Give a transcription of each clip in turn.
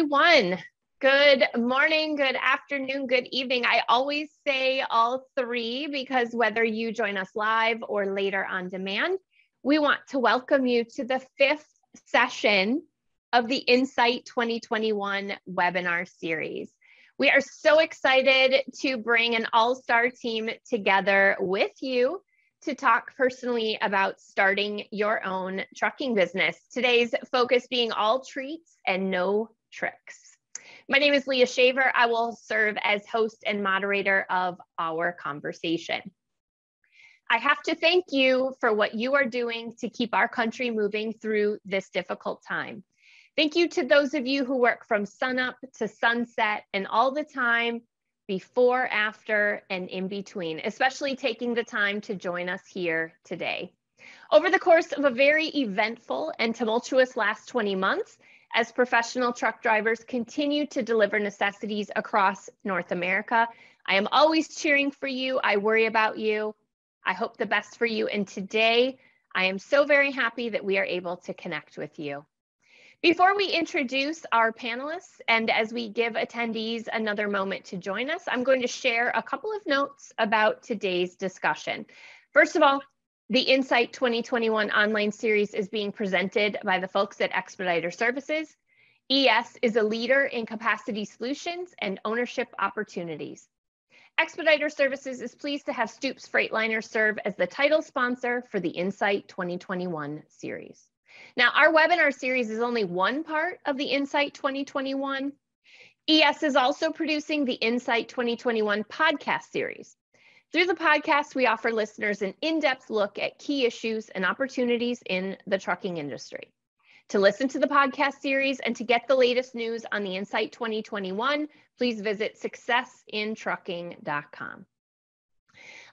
everyone. Good morning, good afternoon, good evening. I always say all three because whether you join us live or later on demand, we want to welcome you to the 5th session of the INSITE 2021 webinar series. We are so excited to bring an all-star team together with you to talk personally about starting your own trucking business. Today's focus being all treats and no tricks. My name is Leah Shaver. I will serve as host and moderator of our conversation. I have to thank you for what you are doing to keep our country moving through this difficult time. Thank you to those of you who work from sunup to sunset and all the time before, after, and in between, especially taking the time to join us here today. Over the course of a very eventful and tumultuous last 20 months, as professional truck drivers continue to deliver necessities across North America, I am always cheering for you. I worry about you. I hope the best for you. And today, I am so very happy that we are able to connect with you. Before we introduce our panelists and as we give attendees another moment to join us, I'm going to share a couple of notes about today's discussion. First of all, the INSITE 2021 online series is being presented by the folks at Expediter Services. ES is a leader in capacity solutions and ownership opportunities. Expediter Services is pleased to have Stoops Freightliner serve as the title sponsor for the INSITE 2021 series. Now, our webinar series is only one part of the INSITE 2021. ES is also producing the INSITE 2021 podcast series. Through the podcast, we offer listeners an in-depth look at key issues and opportunities in the trucking industry. To listen to the podcast series and to get the latest news on the INSITE 2021, please visit successintrucking.com.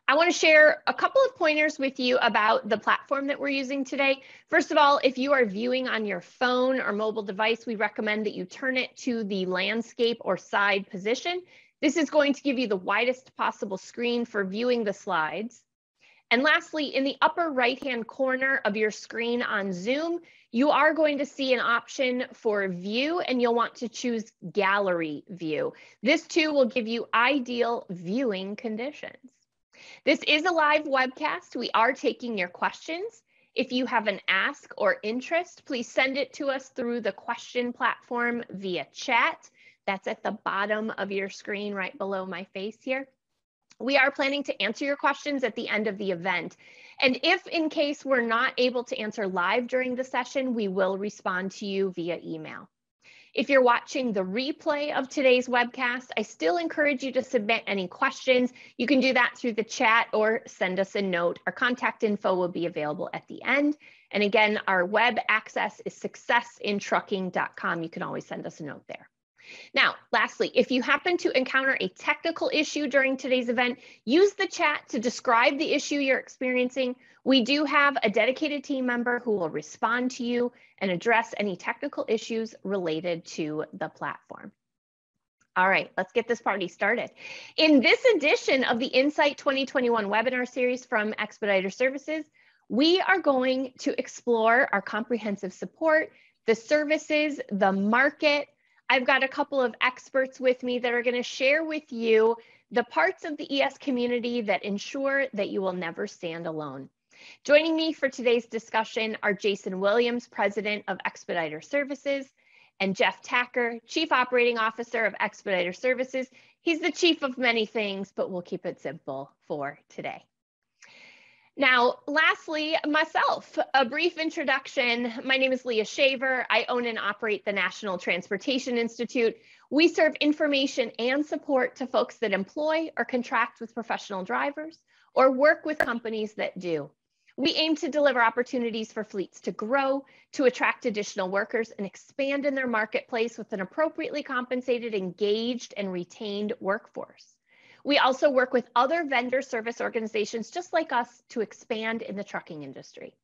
I want to share a couple of pointers with you about the platform that we're using today. First of all, if you are viewing on your phone or mobile device, we recommend that you turn it to the landscape or side position. This is going to give you the widest possible screen for viewing the slides. And lastly, in the upper right-hand corner of your screen on Zoom, you are going to see an option for view, and you'll want to choose gallery view. This too will give you ideal viewing conditions. This is a live webcast. We are taking your questions. If you have an ask or interest, please send it to us through the question platform via chat. That's at the bottom of your screen right below my face here. We are planning to answer your questions at the end of the event. And if in case we're not able to answer live during the session, we will respond to you via email. If you're watching the replay of today's webcast, I still encourage you to submit any questions. You can do that through the chat or send us a note. Our contact info will be available at the end. And again, our web access is successintrucking.com. You can always send us a note there. Now, lastly, if you happen to encounter a technical issue during today's event, use the chat to describe the issue you're experiencing. We do have a dedicated team member who will respond to you and address any technical issues related to the platform. All right, let's get this party started. In this edition of the INSITE 2021 webinar series from Expediter Services, we are going to explore our comprehensive support, the services, the market. I've got a couple of experts with me that are going to share with you the parts of the ES community that ensure that you will never stand alone. Joining me for today's discussion are Jason Williams, President of Expediter Services, and Jeff Tacker, Chief Operating Officer of Expediter Services. He's the chief of many things, but we'll keep it simple for today. Now, lastly, myself, a brief introduction. My name is Leah Shaver. I own and operate the National Transportation Institute. We serve information and support to folks that employ or contract with professional drivers or work with companies that do. We aim to deliver opportunities for fleets to grow, to attract additional workers, and expand in their marketplace with an appropriately compensated, engaged, and retained workforce. We also work with other vendor service organizations just like us to expand in the trucking industry.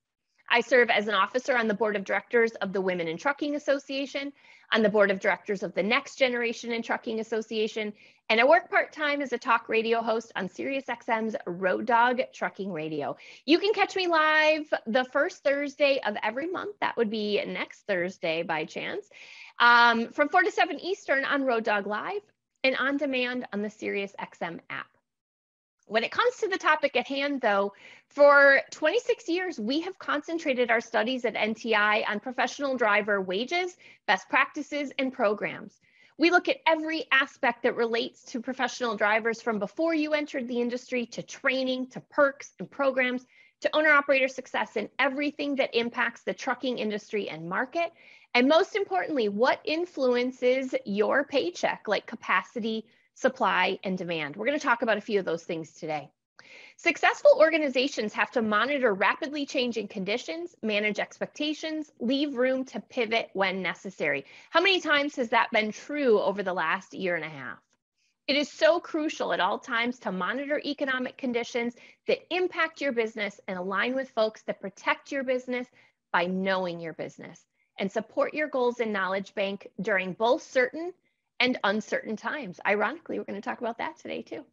I serve as an officer on the board of directors of the Women in Trucking Association, on the board of directors of the Next Generation in Trucking Association, and I work part-time as a talk radio host on SiriusXM's Road Dog Trucking Radio. You can catch me live the first Thursday of every month. That would be next Thursday by chance. from 4 to 7 Eastern on Road Dog Live and on demand on the SiriusXM app. When it comes to the topic at hand, though, for 26 years, we have concentrated our studies at NTI on professional driver wages, best practices, and programs. We look at every aspect that relates to professional drivers from before you entered the industry to training, to perks and programs, to owner-operator success, and everything that impacts the trucking industry and market. And most importantly, what influences your paycheck, like capacity, supply, and demand. We're going to talk about a few of those things today. Successful organizations have to monitor rapidly changing conditions, manage expectations, leave room to pivot when necessary. How many times has that been true over the last year and a half? It is so crucial at all times to monitor economic conditions that impact your business and align with folks that protect your business by knowing your business and support your goals and knowledge bank during both certain and uncertain times. Ironically, we're going to talk about that today too.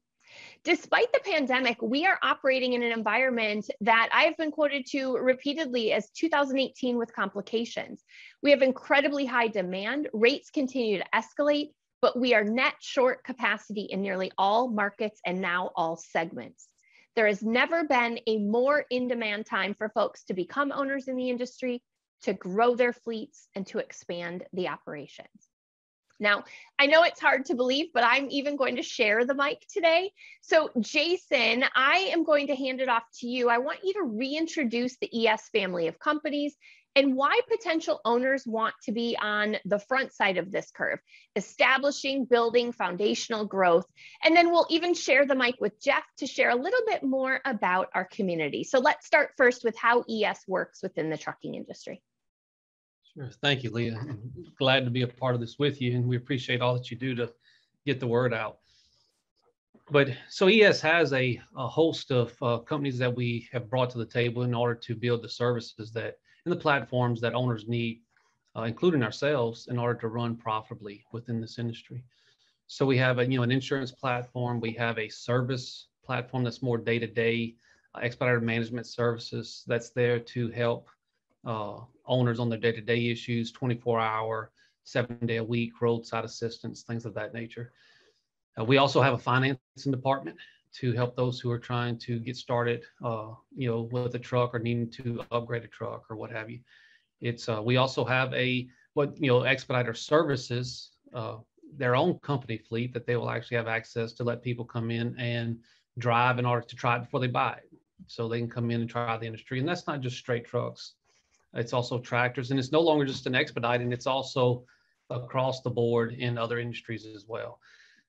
Despite the pandemic, we are operating in an environment that I've been quoted to repeatedly as 2018 with complications. We have incredibly high demand, rates continue to escalate, but we are net short capacity in nearly all markets and now all segments. There has never been a more in-demand time for folks to become owners in the industry, to grow their fleets, and to expand the operations. Now, I know it's hard to believe, but I'm even going to share the mic today. So Jason, I am going to hand it off to you. I want you to reintroduce the ES family of companies and why potential owners want to be on the front side of this curve, establishing, building foundational growth. And then we'll even share the mic with Jeff to share a little bit more about our community. So let's start first with how ES works within the trucking industry. Sure. Thank you, Leah. I'm glad to be a part of this with you, and we appreciate all that you do to get the word out. But so ES has a host of companies that we have brought to the table in order to build the services that and the platforms that owners need, including ourselves, in order to run profitably within this industry. So we have an insurance platform. We have a service platform that's more day-to-day expedited management services that's there to help owners on their day-to-day issues, 24-hour, 7-day-a-week roadside assistance, things of that nature. We also have a financing department to help those who are trying to get started, with a truck or needing to upgrade a truck or what have you. We also have Expediter Services, their own company fleet that they will actually have access to let people come in and drive in order to try it before they buy it. So they can come in and try the industry. And that's not just straight trucks. It's also tractors, and it's no longer just an expedite, and it's also across the board in other industries as well.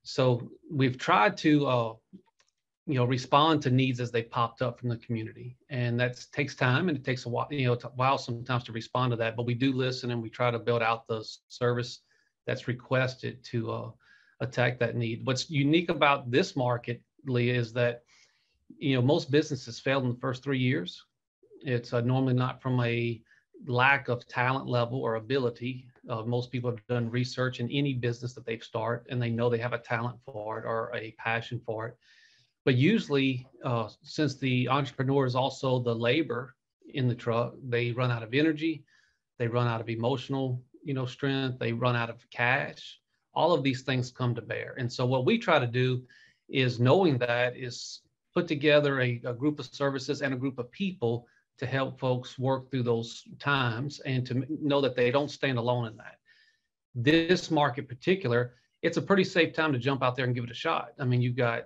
So we've tried to, respond to needs as they popped up from the community, and that takes time, and it takes a while, sometimes to respond to that. But we do listen, and we try to build out the service that's requested to attack that need. What's unique about this market, Leah, is that most businesses failed in the first 3 years. It's normally not from a lack of talent level or ability. Most people have done research in any business that they've started, and they know they have a talent for it or a passion for it. But usually, since the entrepreneur is also the labor in the truck, they run out of energy, they run out of emotional, strength, they run out of cash. All of these things come to bear. And so what we try to do is, knowing that, is put together a group of services and a group of people to help folks work through those times and to know that they don't stand alone in that. This market in particular, it's a pretty safe time to jump out there and give it a shot. I mean, you've got,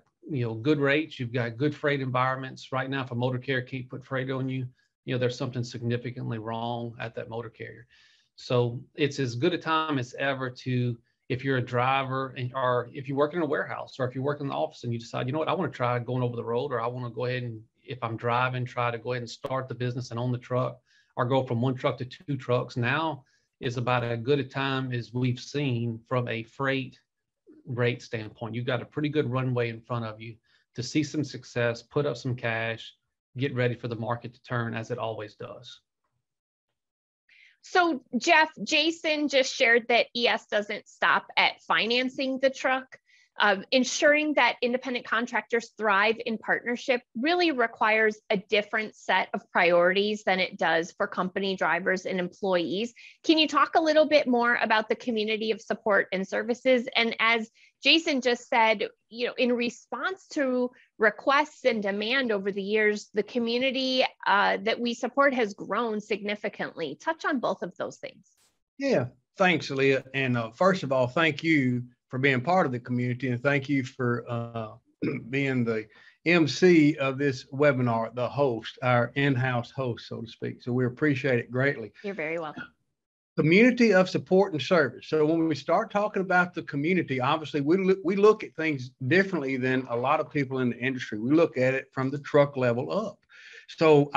good rates, you've got good freight environments. Right now, if a motor carrier can't put freight on you, there's something significantly wrong at that motor carrier. So it's as good a time as ever to, if you're a driver or if you work in a warehouse or if you work in the office and you decide, I want to try going over the road, or I want to go ahead and, if I'm driving, try to go ahead and start the business and own the truck, or go from 1 truck to 2 trucks. Now is about as good a time as we've seen from a freight rate standpoint. You've got a pretty good runway in front of you to see some success, put up some cash, get ready for the market to turn, as it always does. So Jeff, Jason just shared that ES doesn't stop at financing the truck. Ensuring that independent contractors thrive in partnership really requires a different set of priorities than it does for company drivers and employees. Can you talk a little bit more about the community of support and services? And as Jason just said, in response to requests and demand over the years, the community that we support has grown significantly. Touch on both of those things. Yeah, thanks, Leah. And first of all, thank you for being part of the community, and thank you for being the MC of this webinar, the host, our in-house host, so to speak. So we appreciate it greatly. You're very welcome. Community of support and service. So when we start talking about the community, obviously we look at things differently than a lot of people in the industry. We look at it from the truck level up. So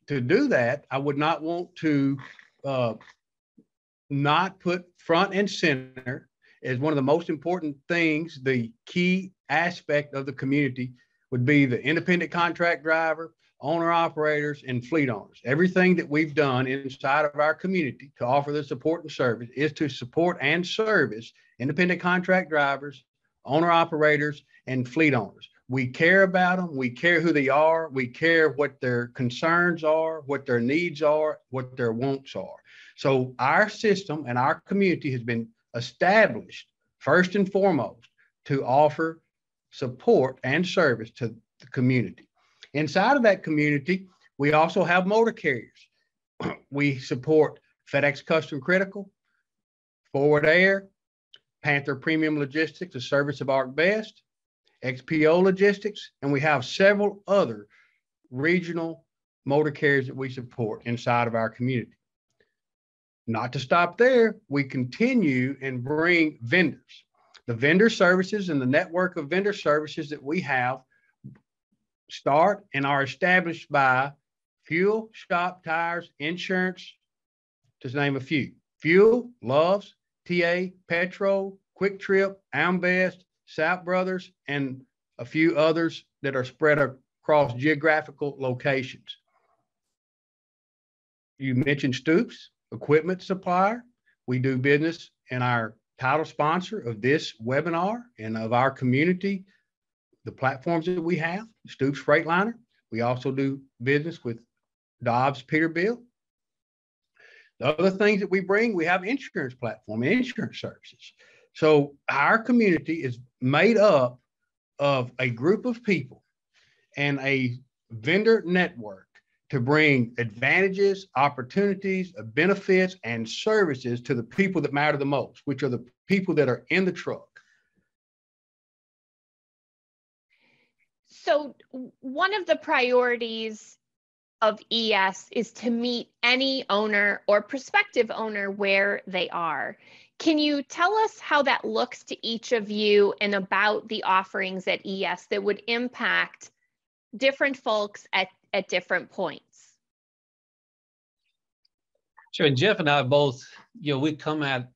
to do that, I would not want to not put front and center as one of the most important things. The key aspect of the community would be the independent contract driver, owner operators, and fleet owners. Everything that we've done inside of our community to offer the support and service is to support and service independent contract drivers, owner operators, and fleet owners. We care about them. We care who they are. We care what their concerns are, what their needs are, what their wants are. So our system and our community has been established first and foremost to offer support and service to the community. Inside of that community, we also have motor carriers. We support FedEx Custom Critical, Forward Air, Panther Premium Logistics, the service of Arc Best, XPO Logistics, and we have several other regional motor carriers that we support inside of our community. Not to stop there, we continue and bring vendors. The vendor services and the network of vendor services that we have start and are established by fuel, shop, tires, insurance, to name a few. Fuel, Loves, TA, Petro, Quick Trip, Ambest, South Brothers, and a few others that are spread across geographical locations. You mentioned Stoops, equipment supplier. We do business in our title sponsor of this webinar and of our community, the platforms that we have, Stoops Freightliner. We also do business with Dobbs Peterbilt. The other things that we bring, we have insurance platform and insurance services. So our community is made up of a group of people and a vendor network to bring advantages, opportunities, benefits, and services to the people that matter the most, which are the people that are in the truck. So one of the priorities of ES is to meet any owner or prospective owner where they are. Can you tell us how that looks to each of you and about the offerings at ES that would impact different folks at different points? Sure. And Jeff and I both, we come at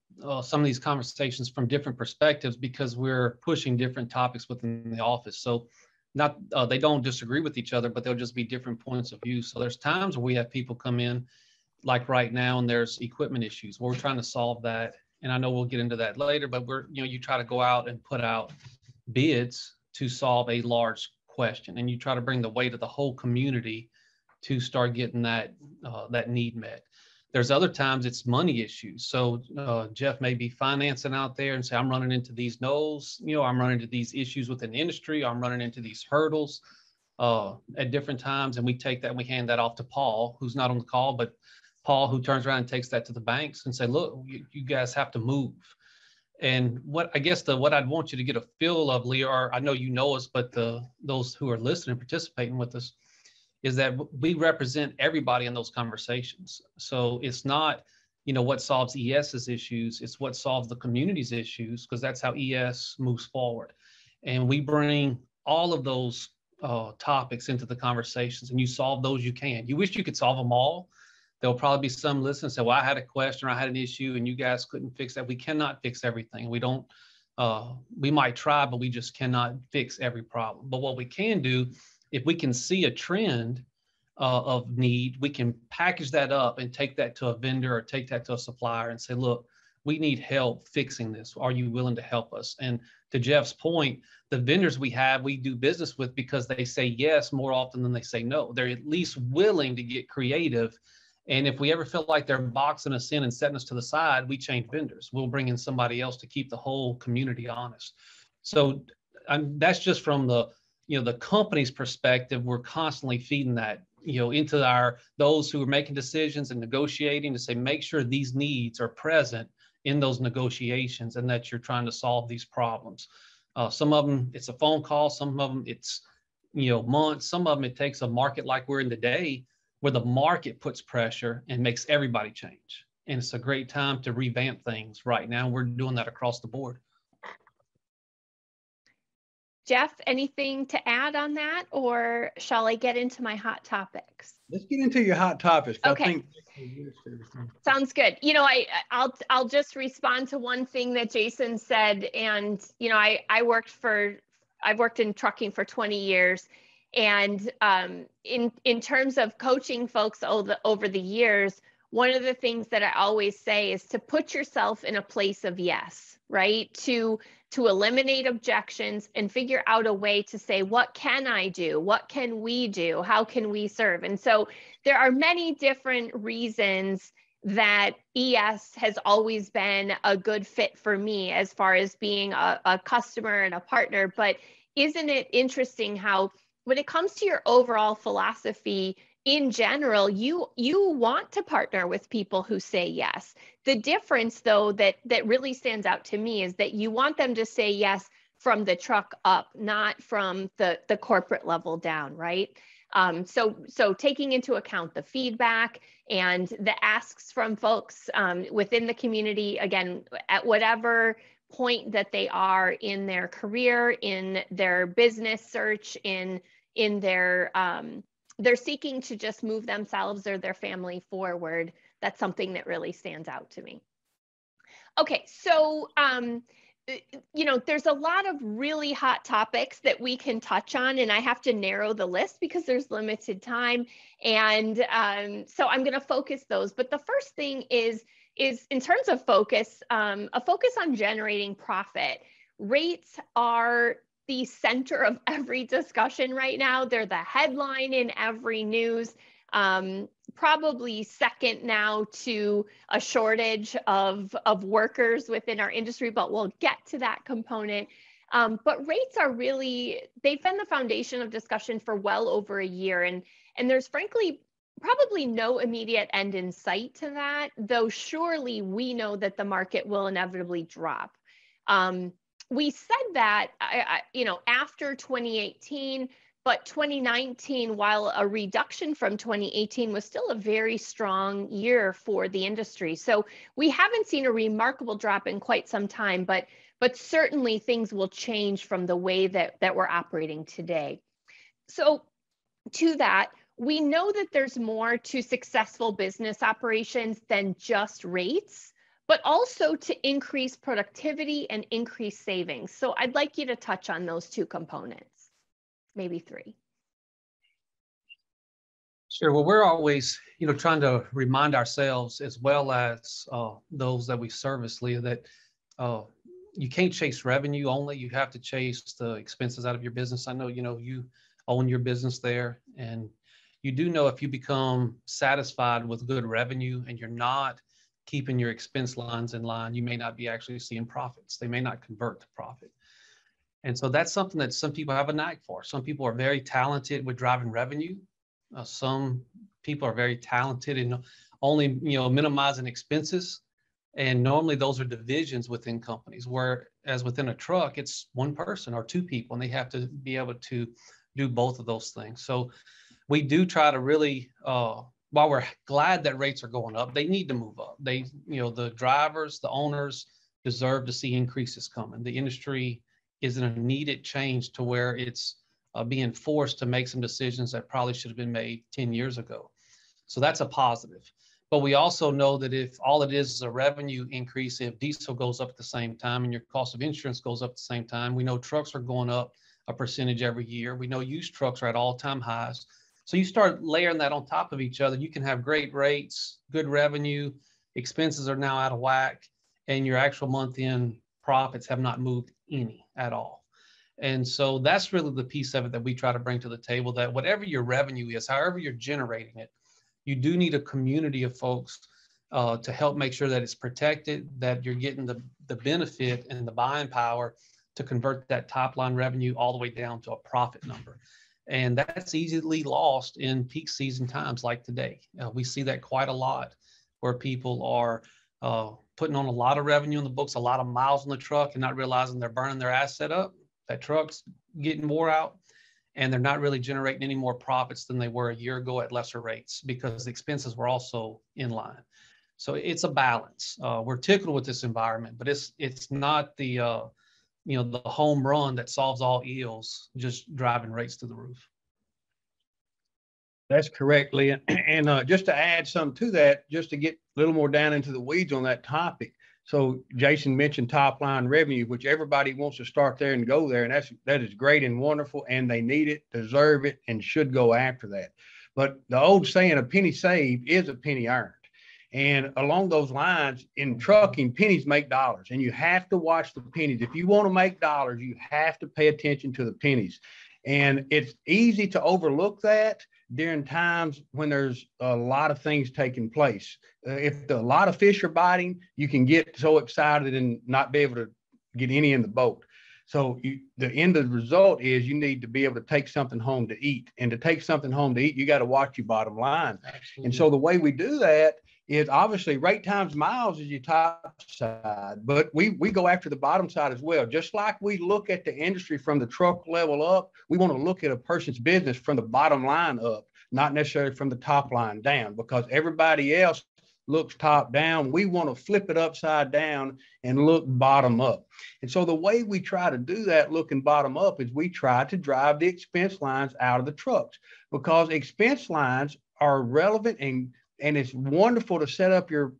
some of these conversations from different perspectives because we're pushing different topics within the office. So not they don't disagree with each other, but they'll just be different points of view. So there's times where we have people come in, like right now, and there's equipment issues. We're trying to solve that. And I know we'll get into that later, but you try to go out and put out bids to solve a large question, and you try to bring the weight of the whole community to start getting that need met. There's other times it's money issues. So Jeff may be financing out there and say, I'm running into these no's, I'm running into these issues within the industry, I'm running into these hurdles at different times. And we take that and we hand that off to Paul, who's not on the call, but Paul, who turns around and takes that to the banks and say, look, you guys have to move. And what I'd want you to get a feel of, Leah, or I know you know us, but those who are listening and participating with us, is that we represent everybody in those conversations. So it's not, what solves ES's issues, it's what solves the community's issues, because that's how ES moves forward. And we bring all of those topics into the conversations, and you solve those you can. You wish you could solve them all. There'll probably be some listening and say, well, I had a question or I had an issue and you guys couldn't fix that. We cannot fix everything. We don't, we might try, but we just cannot fix every problem. But what we can do, if we can see a trend of need, we can package that up and take that to a vendor or take that to a supplier and say, look, we need help fixing this. Are you willing to help us? And to Jeff's point, the vendors we do business with because they say yes more often than they say no. They're at least willing to get creative. And if we ever feel like they're boxing us in and setting us to the side, we change vendors. We'll bring in somebody else to keep the whole community honest. So that's just from the, the company's perspective. We're constantly feeding that, into those who are making decisions and negotiating to say, make sure these needs are present in those negotiations and that you're trying to solve these problems. Some of them, it's a phone call. Some of them, it's, months. Some of them, it takes a market like we're in today where the market puts pressure and makes everybody change. And it's a great time to revamp things right now. We're doing that across the board. Jeff, anything to add on that, or shall I get into my hot topics? Let's get into your hot topics. Okay. I think sounds good. I'll just respond to one thing that Jason said. And, I've worked in trucking for 20 years. And in terms of coaching folks over the years, one of the things that I always say is to put yourself in a place of yes, right? To eliminate objections and figure out a way to say, what can I do? What can we do? How can we serve? And so there are many different reasons that ES has always been a good fit for me as far as being a customer and a partner. But isn't it interesting how when it comes to your overall philosophy, in general, you want to partner with people who say yes. The difference, though, that really stands out to me is that you want them to say yes from the truck up, not from the corporate level down, right? So taking into account the feedback and the asks from folks within the community, again, at whatever point that they are in their career, in their business search, in their they're seeking to just move themselves or their family forward. That's something that really stands out to me. Okay, so, there's a lot of really hot topics that we can touch on, and I have to narrow the list because there's limited time. And so I'm going to focus those. But the first thing is in terms of focus, a focus on generating profit. Rates are the center of every discussion right now. They're the headline in every news, probably second now to a shortage of workers within our industry, but we'll get to that component. But rates are really, they've been the foundation of discussion for well over a year. And there's frankly probably no immediate end in sight to that, though surely we know that the market will inevitably drop. We said that, after 2018, but 2019, while a reduction from 2018 was still a very strong year for the industry. So we haven't seen a remarkable drop in quite some time, but certainly things will change from the way that we're operating today. So to that, we know that there's more to successful business operations than just rates, but also to increase productivity and increase savings. So I'd like you to touch on those two components, maybe three. Sure. Well, we're always, trying to remind ourselves as well as those that we service, Leah, that you can't chase revenue only. You have to chase the expenses out of your business. I know, you own your business there, and you do know if you become satisfied with good revenue and you're not keeping your expense lines in line, you may not be actually seeing profits. They may not convert to profit. And so that's something that some people have a knack for. Some people are very talented with driving revenue. Some people are very talented in only, minimizing expenses. And normally those are divisions within companies, whereas within a truck, it's one person or two people, and they have to be able to do both of those things. So we do try to really, while we're glad that rates are going up, they need to move up. They, the drivers, the owners deserve to see increases coming. The industry is in a needed change to where it's being forced to make some decisions that probably should have been made 10 years ago. So that's a positive. But we also know that if all it is a revenue increase, if diesel goes up at the same time and your cost of insurance goes up at the same time, we know trucks are going up a percentage every year. We know used trucks are at all-time highs. So you start layering that on top of each other, you can have great rates, good revenue, expenses are now out of whack, and your actual month-end profits have not moved any at all. And so that's really the piece of it that we try to bring to the table, that whatever your revenue is, however you're generating it, you do need a community of folks to help make sure that it's protected, that you're getting the benefit and the buying power to convert that top line revenue all the way down to a profit number. And that's easily lost in peak season times like today. We see that quite a lot, where people are putting on a lot of revenue in the books, a lot of miles on the truck, and not realizing they're burning their asset up. That truck's getting more out, and they're not really generating any more profits than they were a year ago at lesser rates, because the expenses were also in line. So it's a balance. We're tickled with this environment, but it's not the the home run that solves all ills, just driving rates to the roof. That's correct, Leah. And just to add something to that, just to get a little more down into the weeds on that topic. So Jason mentioned top line revenue, which everybody wants to start there and go there. And that is great and wonderful. And they need it, deserve it, and should go after that. But the old saying, a penny saved is a penny earned. And along those lines, in trucking, pennies make dollars, and you have to watch the pennies. If you want to make dollars, you have to pay attention to the pennies. And it's easy to overlook that during times when there's a lot of things taking place. If a lot of fish are biting, you can get so excited and not be able to get any in the boat. So the end of the result is you need to be able to take something home to eat. And to take something home to eat, you got to watch your bottom line. Absolutely. And so the way we do that is obviously rate times miles is your top side, but we go after the bottom side as well. Just like we look at the industry from the truck level up, we want to look at a person's business from the bottom line up, not necessarily from the top line down, because everybody else looks top down. We want to flip it upside down and look bottom up. And so the way we try to do that, looking bottom up, is we try to drive the expense lines out of the trucks, because expense lines are relevant, and it's wonderful to set up your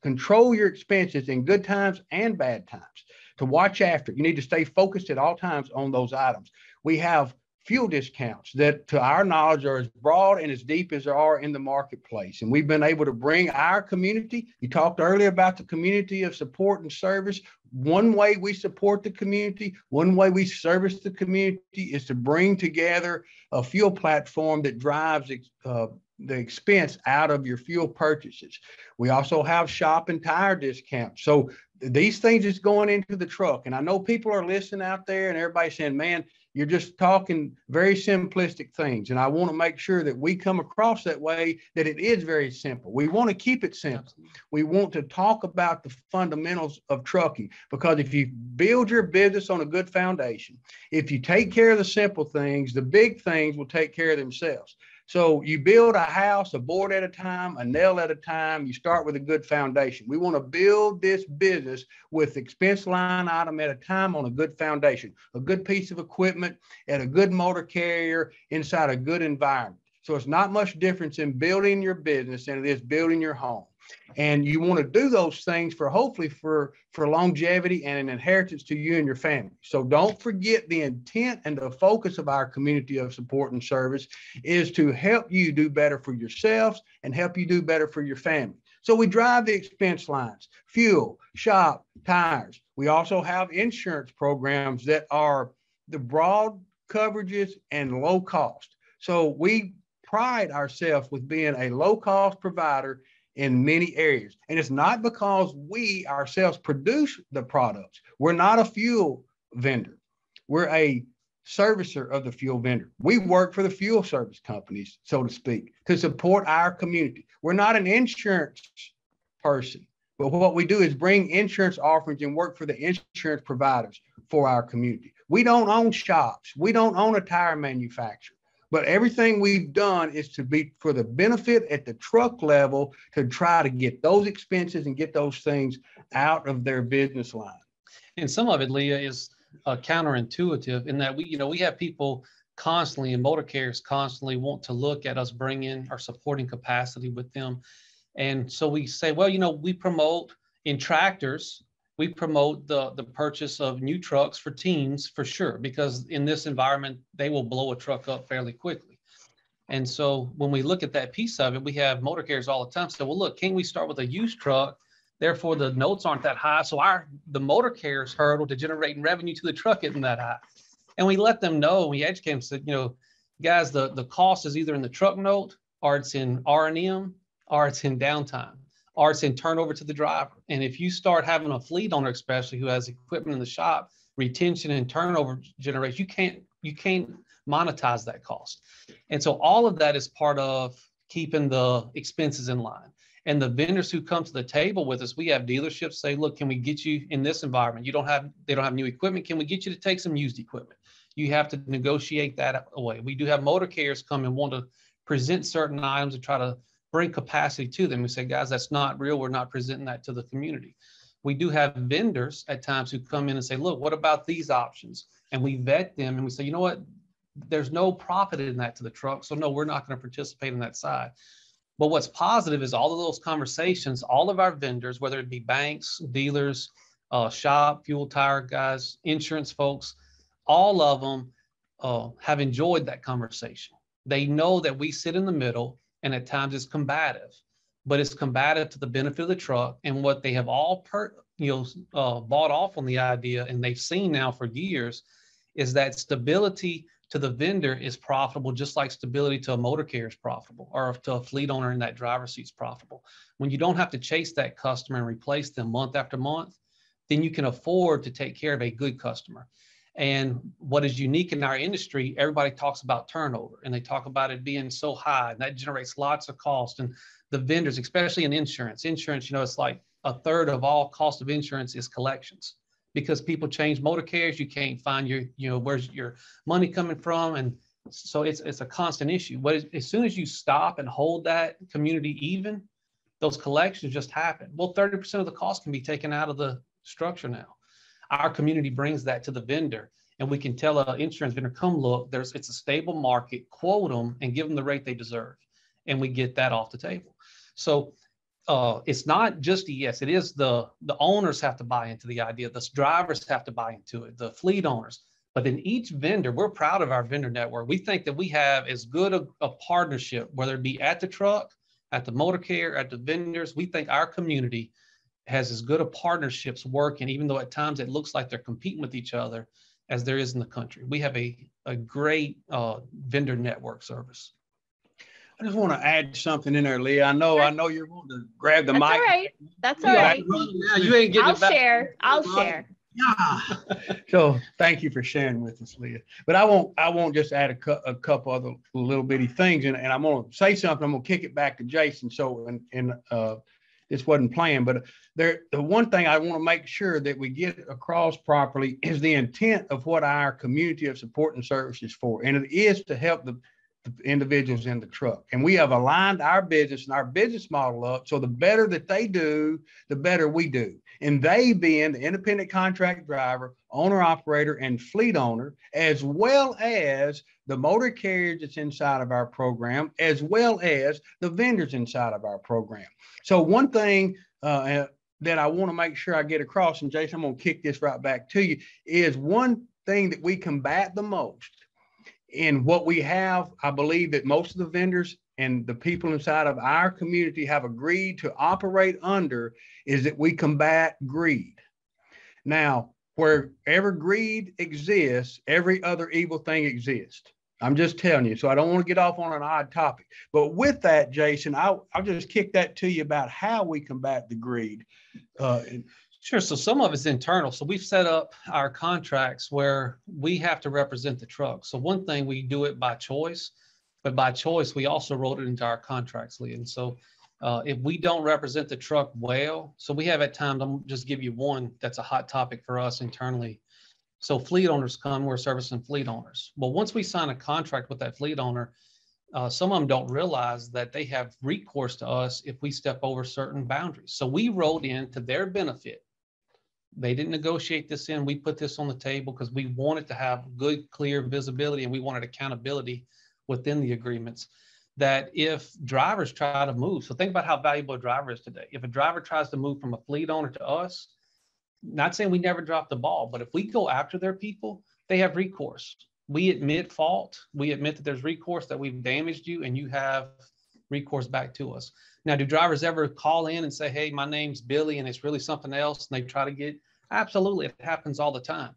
control your expenses in good times and bad times, to watch after. You need to stay focused at all times on those items. We have fuel discounts that, to our knowledge, are as broad and as deep as there are in the marketplace. And we've been able to bring our community. You talked earlier about the community of support and service. One way we support the community, one way we service the community, is to bring together a fuel platform that drives the expense out of your fuel purchases. We also have shop and tire discounts. So these things is going into the truck. And I know people are listening out there and everybody's saying, man, you're just talking very simplistic things. And I want to make sure that we come across that way, that it is very simple. We want to keep it simple. Absolutely. We want to talk about the fundamentals of trucking, because if you build your business on a good foundation, if you take care of the simple things, the big things will take care of themselves. So you build a house, a board at a time, a nail at a time. You start with a good foundation. We want to build this business with expense line item at a time on a good foundation, a good piece of equipment at a good motor carrier inside a good environment. So it's not much difference in building your business than it is building your home. And you want to do those things hopefully for longevity and an inheritance to you and your family. So don't forget, the intent and the focus of our community of support and service is to help you do better for yourselves and help you do better for your family. So we drive the expense lines: fuel, shop, tires. We also have insurance programs that are the broad coverages and low cost. So we pride ourselves with being a low cost provider in many areas. And it's not because we ourselves produce the products. We're not a fuel vendor. We're a servicer of the fuel vendor. We work for the fuel service companies, so to speak, to support our community. We're not an insurance person, but what we do is bring insurance offerings and work for the insurance providers for our community. We don't own shops. We don't own a tire manufacturer. But everything we've done is to be for the benefit at the truck level, to try to get those expenses and get those things out of their business line. And some of it, Leah, is counterintuitive in that we have people constantly, and motor carriers constantly want to look at us bringing our supporting capacity with them. And so we say, well, we promote in tractors, we promote the purchase of new trucks for teams, for sure, because in this environment, they will blow a truck up fairly quickly. And so when we look at that piece of it, we have motor carriers all the time say, well, look, can we start with a used truck Therefore, the notes aren't that high. So the motor carrier's hurdle to generating revenue to the truck isn't that high. And we let them know, we educate them, said, guys, the cost is either in the truck note, or it's in R&M, or it's in downtime, or it's in turnover to the driver. And if you start having a fleet owner, especially who has equipment in the shop, retention and turnover generation, you can't monetize that cost. And so all of that is part of keeping the expenses in line. And the vendors who come to the table with us, we have dealerships say, look, can we get you in this environment? They don't have new equipment. Can we get you to take some used equipment? You have to negotiate that away. We do have motor carriers come and want to present certain items and try to bring capacity to them. We say, guys, that's not real. We're not presenting that to the community. We do have vendors at times who come in and say, look, what about these options? And we vet them and we say, you know what? There's no profit in that to the truck. So no, we're not going to participate in that side. But what's positive is all of those conversations, all of our vendors, whether it be banks, dealers, shop, fuel tire guys, insurance folks, all of them have enjoyed that conversation. They know that we sit in the middle, and at times it's combative, but it's combative to the benefit of the truck. And what they have all bought off on the idea, and they've seen now for years, is that stability to the vendor is profitable, just like stability to a motor carrier is profitable, or to a fleet owner in that driver's seat is profitable. When you don't have to chase that customer and replace them month after month, then you can afford to take care of a good customer. And what is unique in our industry, everybody talks about turnover, and they talk about it being so high, and that generates lots of cost. And the vendors, especially in insurance, it's like a third of all cost of insurance is collections. Because people change motor carriers, you can't find where's your money coming from. And so it's a constant issue. But as soon as you stop and hold that community even, those collections just happen. Well, 30% of the cost can be taken out of the structure now. Our community brings that to the vendor, and we can tell an insurance vendor, come look, it's a stable market, quote them and give them the rate they deserve. And we get that off the table. So it's not just ES, it is the owners have to buy into the idea, the drivers have to buy into it, the fleet owners. But then each vendor, we're proud of our vendor network. We think that we have as good a partnership, whether it be at the truck, at the motor carrier, at the vendors. We think our community has as good a partnerships working, even though at times it looks like they're competing with each other, as there is in the country. We have a great vendor network service. I just want to add something in there, Leah. I know you're wanting to grab the mic. All right. That's all right. Now you ain't getting I'll share. Yeah. So thank you for sharing with us, Leah. But I won't just add a couple other little bitty things, and I'm going to say something. I'm going to kick it back to Jason. So this wasn't planned, but the one thing I want to make sure that we get across properly is the intent of what our community of support and service is for, and it is to help the individuals in the truck. And we have aligned our business and our business model up so the better that they do, the better we do. And they being the independent contract driver, owner operator, and fleet owner, as well as the motor carriers that's inside of our program, as well as the vendors inside of our program. So one thing that I want to make sure I get across, and Jason, I'm going to kick this right back to you, is one thing that we combat the most. And what we have, I believe that most of the vendors and the people inside of our community have agreed to operate under, is that we combat greed. Now, wherever greed exists, every other evil thing exists. I'm just telling you. So I don't want to get off on an odd topic. But with that, Jason, I'll just kick that to you about how we combat the greed. Sure. So some of it's internal. So we've set up our contracts where we have to represent the truck. So one thing, we do it by choice, but by choice, we also wrote it into our contracts, Lee. And so if we don't represent the truck well, so we have at times, I'm gonna just give you one that's a hot topic for us internally. So fleet owners come, we're servicing fleet owners. Well, once we sign a contract with that fleet owner, some of them don't realize that they have recourse to us if we step over certain boundaries. So we wrote in to their benefit. They didn't negotiate this in. We put this on the table because we wanted to have good, clear visibility, and we wanted accountability within the agreements, that if drivers try to move, so think about how valuable a driver is today. If a driver tries to move from a fleet owner to us, not saying we never drop the ball, but if we go after their people, they have recourse. We admit fault. We admit that there's recourse, that we've damaged you, and you have recourse back to us. Now, do drivers ever call in and say, hey, my name's Billy and it's really something else, and they try to get, absolutely, it happens all the time.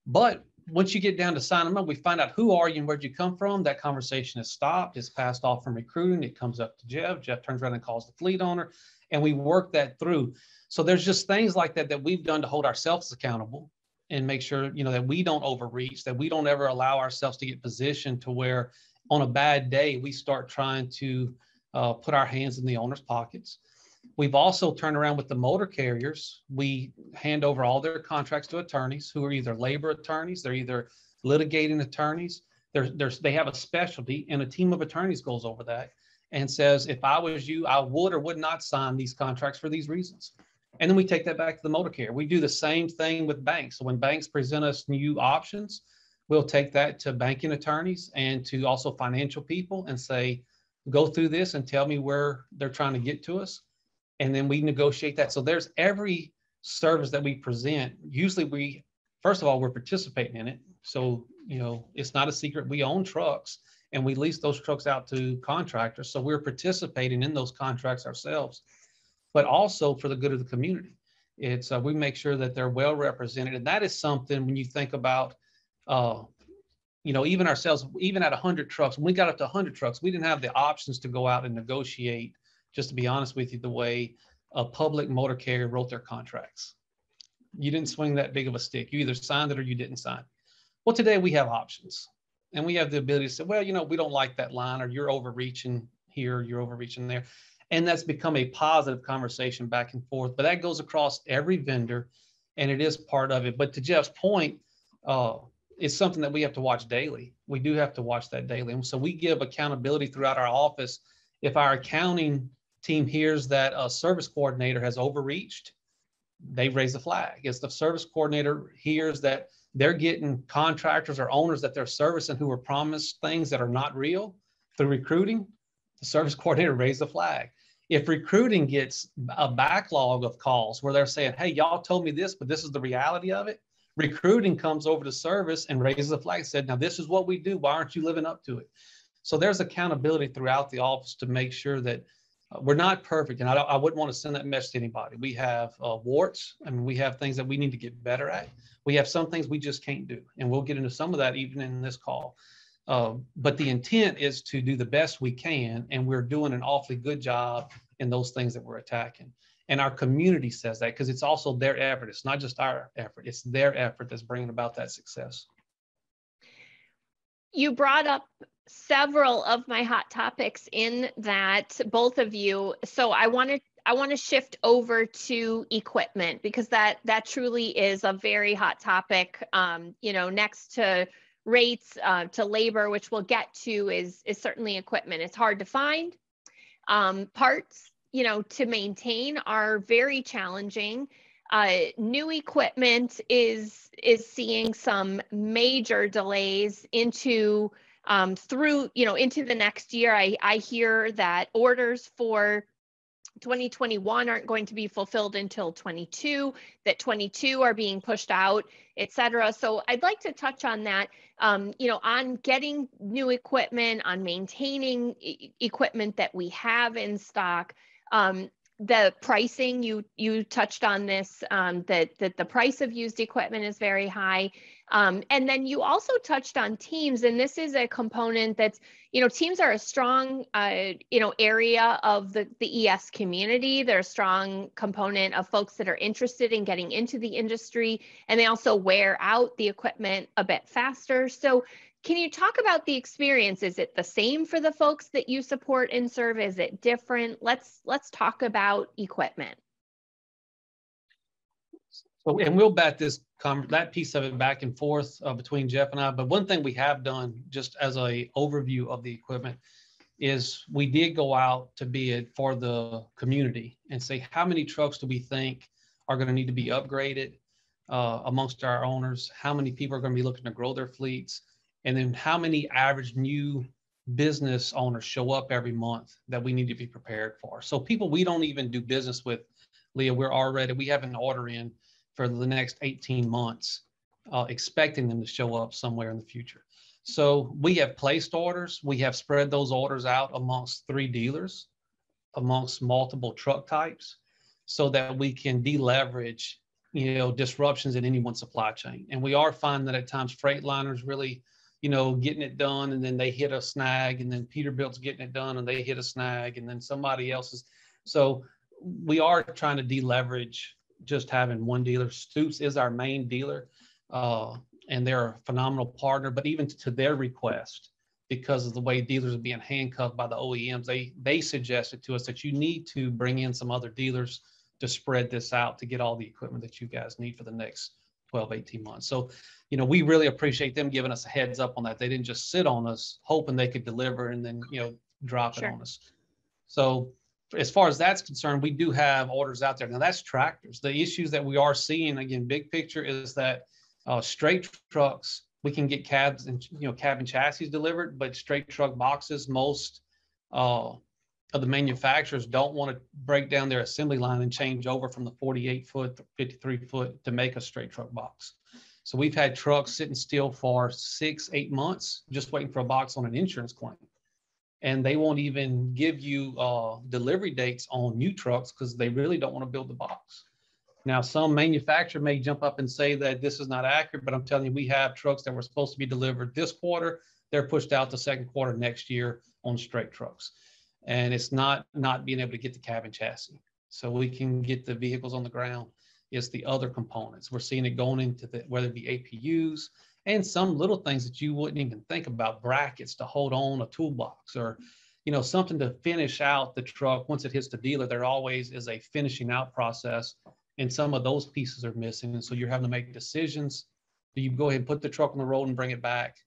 But once you get down to sign them up, we find out who are you and where'd you come from. That conversation is stopped. It's passed off from recruiting. It comes up to Jeff. Jeff turns around and calls the fleet owner, and we work that through. So there's just things like that that we've done to hold ourselves accountable and make sure, you know, that we don't overreach, that we don't ever allow ourselves to get positioned to where on a bad day, we start trying to put our hands in the owner's pockets. We've also turned around with the motor carriers. We hand over all their contracts to attorneys who are either labor attorneys, they're either litigating attorneys. They have a specialty, and a team of attorneys goes over that and says, if I was you, I would or would not sign these contracts for these reasons. And then we take that back to the motor carrier. We do the same thing with banks. So when banks present us new options, we'll take that to banking attorneys and to also financial people and say, go through this and tell me where they're trying to get to us. And then we negotiate that. So there's every service that we present. Usually first of all, we're participating in it. So, you know, it's not a secret. We own trucks and we lease those trucks out to contractors. So we're participating in those contracts ourselves, but also for the good of the community. It's we make sure that they're well represented. And that is something when you think about, you know, even ourselves, even at 100 trucks, when we got up to 100 trucks, we didn't have the options to go out and negotiate, just to be honest with you, the way a public motor carrier wrote their contracts. You didn't swing that big of a stick. You either signed it or you didn't sign it. Well, today we have options and we have the ability to say, well, you know, we don't like that line, or you're overreaching here, you're overreaching there. And that's become a positive conversation back and forth, but that goes across every vendor and it is part of it. But to Jeff's point, it's something that we have to watch daily. We do have to watch that daily. And so we give accountability throughout our office. If our accounting team hears that a service coordinator has overreached, they raise a flag. If the service coordinator hears that they're getting contractors or owners that they're servicing who are promised things that are not real through recruiting, the service coordinator raises a flag. If recruiting gets a backlog of calls where they're saying, hey, y'all told me this, but this is the reality of it, recruiting comes over to service and raises a flag, said, now this is what we do. Why aren't you living up to it? So there's accountability throughout the office to make sure that we're not perfect. And I wouldn't want to send that message to anybody. We have warts. I mean, we have things that we need to get better at. We have some things we just can't do. And we'll get into some of that even in this call. But the intent is to do the best we can. And we're doing an awfully good job in those things that we're attacking. And our community says that because it's also their effort. It's not just our effort. It's their effort that's bringing about that success. You brought up several of my hot topics in that, both of you. So I want to shift over to equipment, because that truly is a very hot topic. You know, next to rates, to labor, which we'll get to, is certainly equipment. It's hard to find. Parts, you know, to maintain are very challenging. New equipment is seeing some major delays into through, you know, into the next year. I hear that orders for 2021 aren't going to be fulfilled until 22, that 22 are being pushed out, et cetera. So I'd like to touch on that, you know, on getting new equipment, on maintaining equipment that we have in stock. The pricing, you touched on this, that the price of used equipment is very high. And then you also touched on teams, and this is a component that's, you know, teams are a strong, you know, area of the ES community. They're a strong component of folks that are interested in getting into the industry, and they also wear out the equipment a bit faster. So can you talk about the experience? Is it the same for the folks that you support and serve? Is it different? Let's talk about equipment. So, and we'll bat that piece of it back and forth between Jeff and I. But one thing we have done, just as a overview of the equipment, is we did go out to bid for the community and say, how many trucks do we think are going to need to be upgraded amongst our owners? How many people are going to be looking to grow their fleets? And then how many average new business owners show up every month that we need to be prepared for? So people we don't even do business with, Leah, we have an order in for the next 18 months, expecting them to show up somewhere in the future. So we have placed orders. We have spread those orders out amongst 3 dealers, amongst multiple truck types, so that we can deleverage, disruptions in any one supply chain. And we are finding that at times Freightliner's really, getting it done, and then they hit a snag, and then Peterbilt's getting it done and they hit a snag, and then somebody else is. So we are trying to deleverage just having one dealer. Stoops is our main dealer, and they're a phenomenal partner, but even to their request, because of the way dealers are being handcuffed by the OEMs, they suggested to us that you need to bring in some other dealers to spread this out to get all the equipment that you guys need for the next 12, 18 months. So, we really appreciate them giving us a heads up on that. They didn't just sit on us hoping they could deliver and then, drop it on us. So as far as that's concerned, we do have orders out there. Now that's tractors. The issues that we are seeing, again, big picture, is that straight trucks, we can get cabs and cab and chassis delivered, but straight truck boxes, most of the manufacturers don't want to break down their assembly line and change over from the 48-foot to 53-foot to make a straight truck box. So we've had trucks sitting still for 6-8 months just waiting for a box on an insurance claim, and they won't even give you delivery dates on new trucks because they really don't want to build the box. Now, some manufacturer may jump up and say that this is not accurate, but I'm telling you, we have trucks that were supposed to be delivered this quarter. They're pushed out to second quarter next year on straight trucks. And it's not being able to get the cab and chassis. So we can get the vehicles on the ground. It's the other components. We're seeing it going into whether it be APUs and some little things that you wouldn't even think about, brackets to hold on a toolbox, or something to finish out the truck. Once it hits the dealer, there always is a finishing out process. And some of those pieces are missing. And so you're having to make decisions. Do you go ahead and put the truck on the road and bring it back?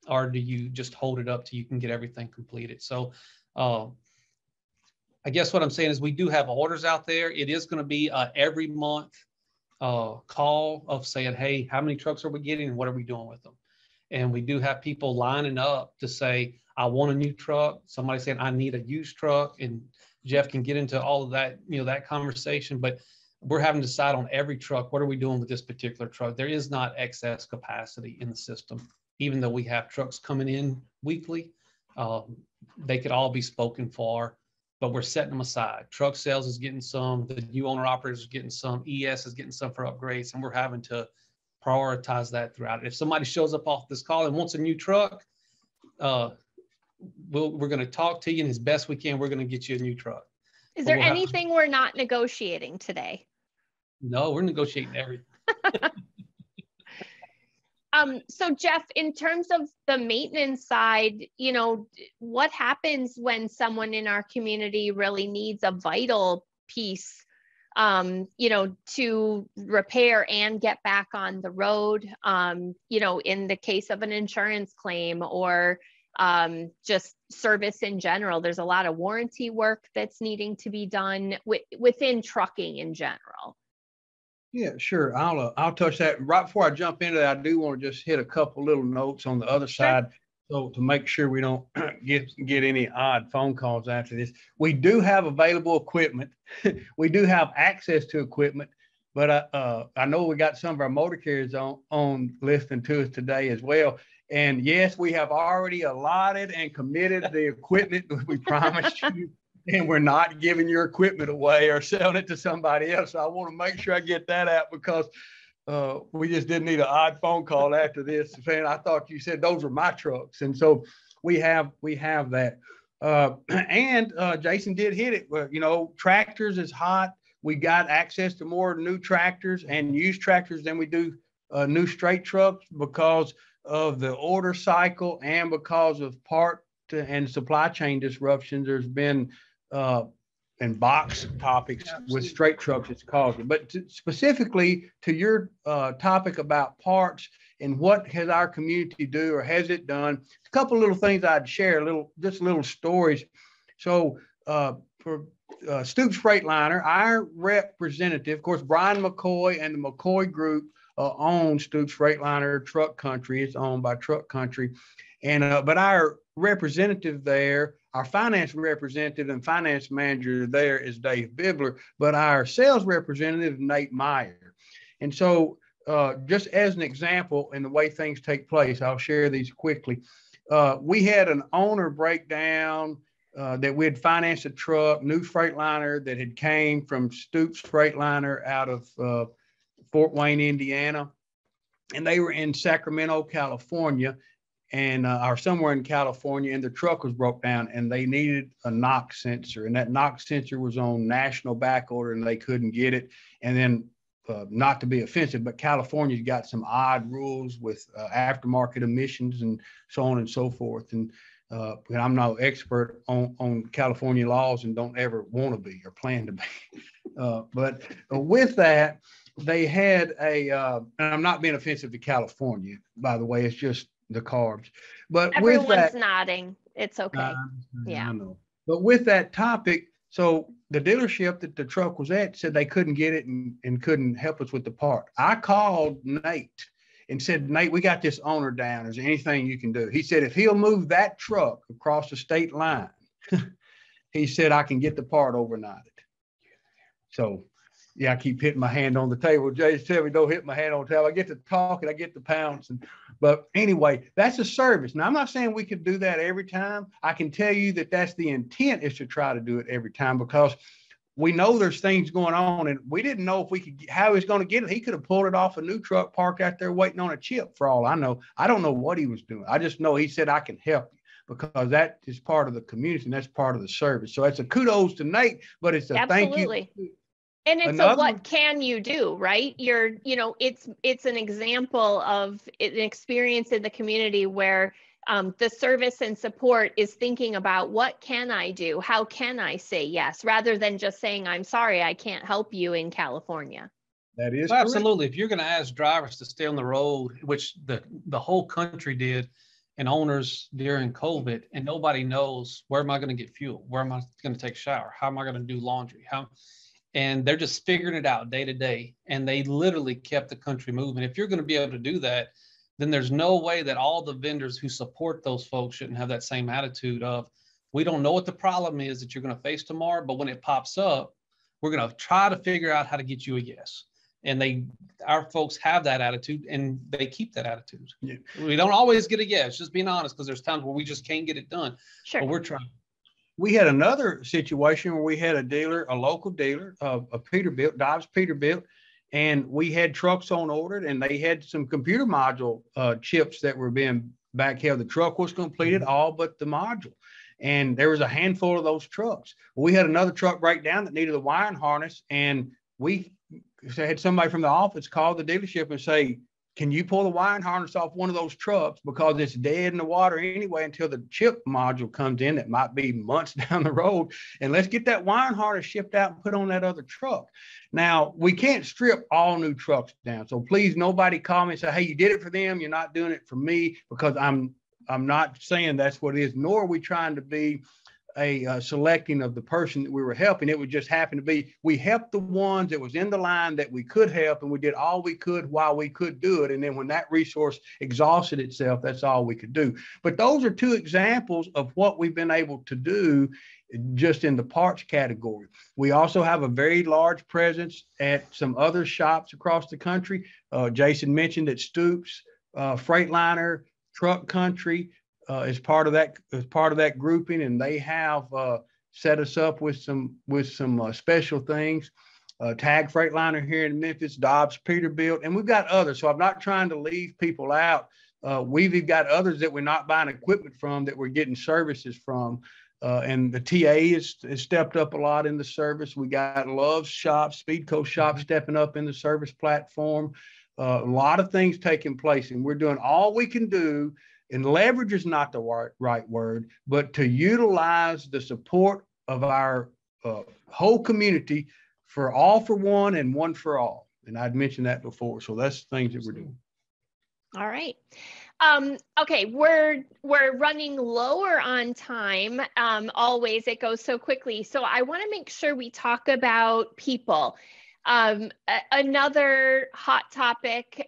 Or do you just hold it up till you can get everything completed? So I guess what I'm saying is we do have orders out there. It is going to be every month call of saying, hey, how many trucks are we getting and what are we doing with them? And we do have people lining up to say, I want a new truck. Somebody saying, I need a used truck. And Jeff can get into all of that, that conversation. But we're having to decide on every truck, what are we doing with this particular truck? There is not excess capacity in the system, even though we have trucks coming in weekly. They could all be spoken for, but we're setting them aside. Truck sales is getting some, the new owner operators are getting some, ES is getting some for upgrades, and we're having to prioritize that throughout it. If somebody shows up off this call and wants a new truck, we're going to talk to you, and as best we can, we're going to get you a new truck. Is there anything we're not negotiating today? No, we're negotiating everything. So Jeff, in terms of the maintenance side, what happens when someone in our community really needs a vital piece, to repair and get back on the road, in the case of an insurance claim or just service in general? There's a lot of warranty work that's needing to be done within trucking in general. Yeah, sure. I'll touch that. Right before I jump into that, I do want to just hit a couple little notes on the other side, so to make sure we don't get any odd phone calls after this. We do have available equipment. We do have access to equipment, but I know we got some of our motor carriers on listening to us today as well. And yes, we have already allotted and committed the equipment that we promised you. And we're not giving your equipment away or selling it to somebody else. So I want to make sure I get that out, because we just didn't need an odd phone call after this saying, I thought you said those were my trucks. And so we have that. And Jason did hit it. Tractors is hot. We got access to more new tractors and used tractors than we do new straight trucks, because of the order cycle and because of part and supply chain disruptions. There's been and box topics with straight trucks it's causing. But specifically to your topic about parts and what has our community do or has it done, a couple of little things I'd share, just little stories. So for Stoops Freightliner, our representative, of course, Brian McCoy and the McCoy Group own Stoops Freightliner Truck Country. It's owned by Truck Country. And but our representative there, our finance representative and finance manager there is Dave Bibler, but our sales representative, Nate Meyer. And so just as an example in the way things take place, I'll share these quickly. We had an owner breakdown that we had financed a truck, new Freightliner that had came from Stoops Freightliner out of Fort Wayne, Indiana. And they were in Sacramento, California, and or somewhere in California, and the truck was broke down and they needed a knock sensor. And that knock sensor was on national back order and they couldn't get it. And then not to be offensive, but California's got some odd rules with aftermarket emissions and so on and so forth. And I'm no expert on California laws and don't ever want to be or plan to be. But with that, they had and I'm not being offensive to California, by the way, it's just the carbs. But everyone's with that, nodding. It's okay. Yeah. I know. But with that topic, so the dealership that the truck was at said they couldn't get it and couldn't help us with the part. I called Nate and said, Nate, we got this owner down. Is there anything you can do? He said, if he'll move that truck across the state line, he said, I can get the part overnighted. So, yeah, I keep hitting my hand on the table. Jay tell me don't hit my hand on the table. I get to talking, I get to pouncing. But anyway, that's a service. Now, I'm not saying we could do that every time. I can tell you that that's the intent, is to try to do it every time, because we know there's things going on and we didn't know if we could, how he was going to get it. He could have pulled it off a new truck parked out there waiting on a chip for all I know. I don't know what he was doing. I just know he said, I can help you, because that is part of the community and that's part of the service. So it's a kudos to Nate, but it's a Absolutely. thank you. And it's a what can you do, right? It's an example of an experience in the community where the service and support is thinking about what can I do? How can I say yes? Rather than just saying, I'm sorry, I can't help you in California. That is absolutely. If you're going to ask drivers to stay on the road, which the whole country did, and owners during COVID, and nobody knows, where am I going to get fuel? Where am I going to take a shower? How am I going to do laundry? And they're just figuring it out day to day. And they literally kept the country moving. If you're going to be able to do that, then there's no way that all the vendors who support those folks shouldn't have that same attitude of, we don't know what the problem is that you're going to face tomorrow, but when it pops up, we're going to try to figure out how to get you a yes. And our folks have that attitude and they keep that attitude. Yeah. We don't always get a yes, just being honest, because there's times where we just can't get it done. Sure. But we're trying. We had another situation where we had a dealer, a local dealer, a Peterbilt, Dobbs Peterbilt, and we had trucks on order, and they had some computer module chips that were being backheld. The truck was completed, all but the module, and there was a handful of those trucks. We had another truck break down that needed a wiring harness, and we had somebody from the office call the dealership and say, can you pull the wiring harness off one of those trucks, because it's dead in the water anyway until the chip module comes in that might be months down the road, and let's get that wiring harness shipped out and put on that other truck. Now, we can't strip all new trucks down, so please nobody call me and say, hey, you did it for them, you're not doing it for me, because I'm not saying that's what it is, nor are we trying to be a selecting of the person that we were helping. It would just happen to be, we helped the ones that was in the line that we could help, and we did all we could while we could do it. And then when that resource exhausted itself, that's all we could do. But those are two examples of what we've been able to do just in the parts category. We also have a very large presence at some other shops across the country. Jason mentioned that Stoops, Freightliner, Truck Country, is part of that grouping, and they have set us up with some special things. Tag Freightliner here in Memphis, Dobbs Peterbilt, and we've got others. So I'm not trying to leave people out. We've got others that we're not buying equipment from, that we're getting services from. And the TA has stepped up a lot in the service. We got Love's shop, Speedco shop stepping up in the service platform. A lot of things taking place, and we're doing all we can do. And leverage is not the right word, but to utilize the support of our whole community for all for one and one for all. And I'd mentioned that before. So that's things that we're doing. All right. Okay, we're running lower on time. Always, it goes so quickly. So I want to make sure we talk about people. Another hot topic.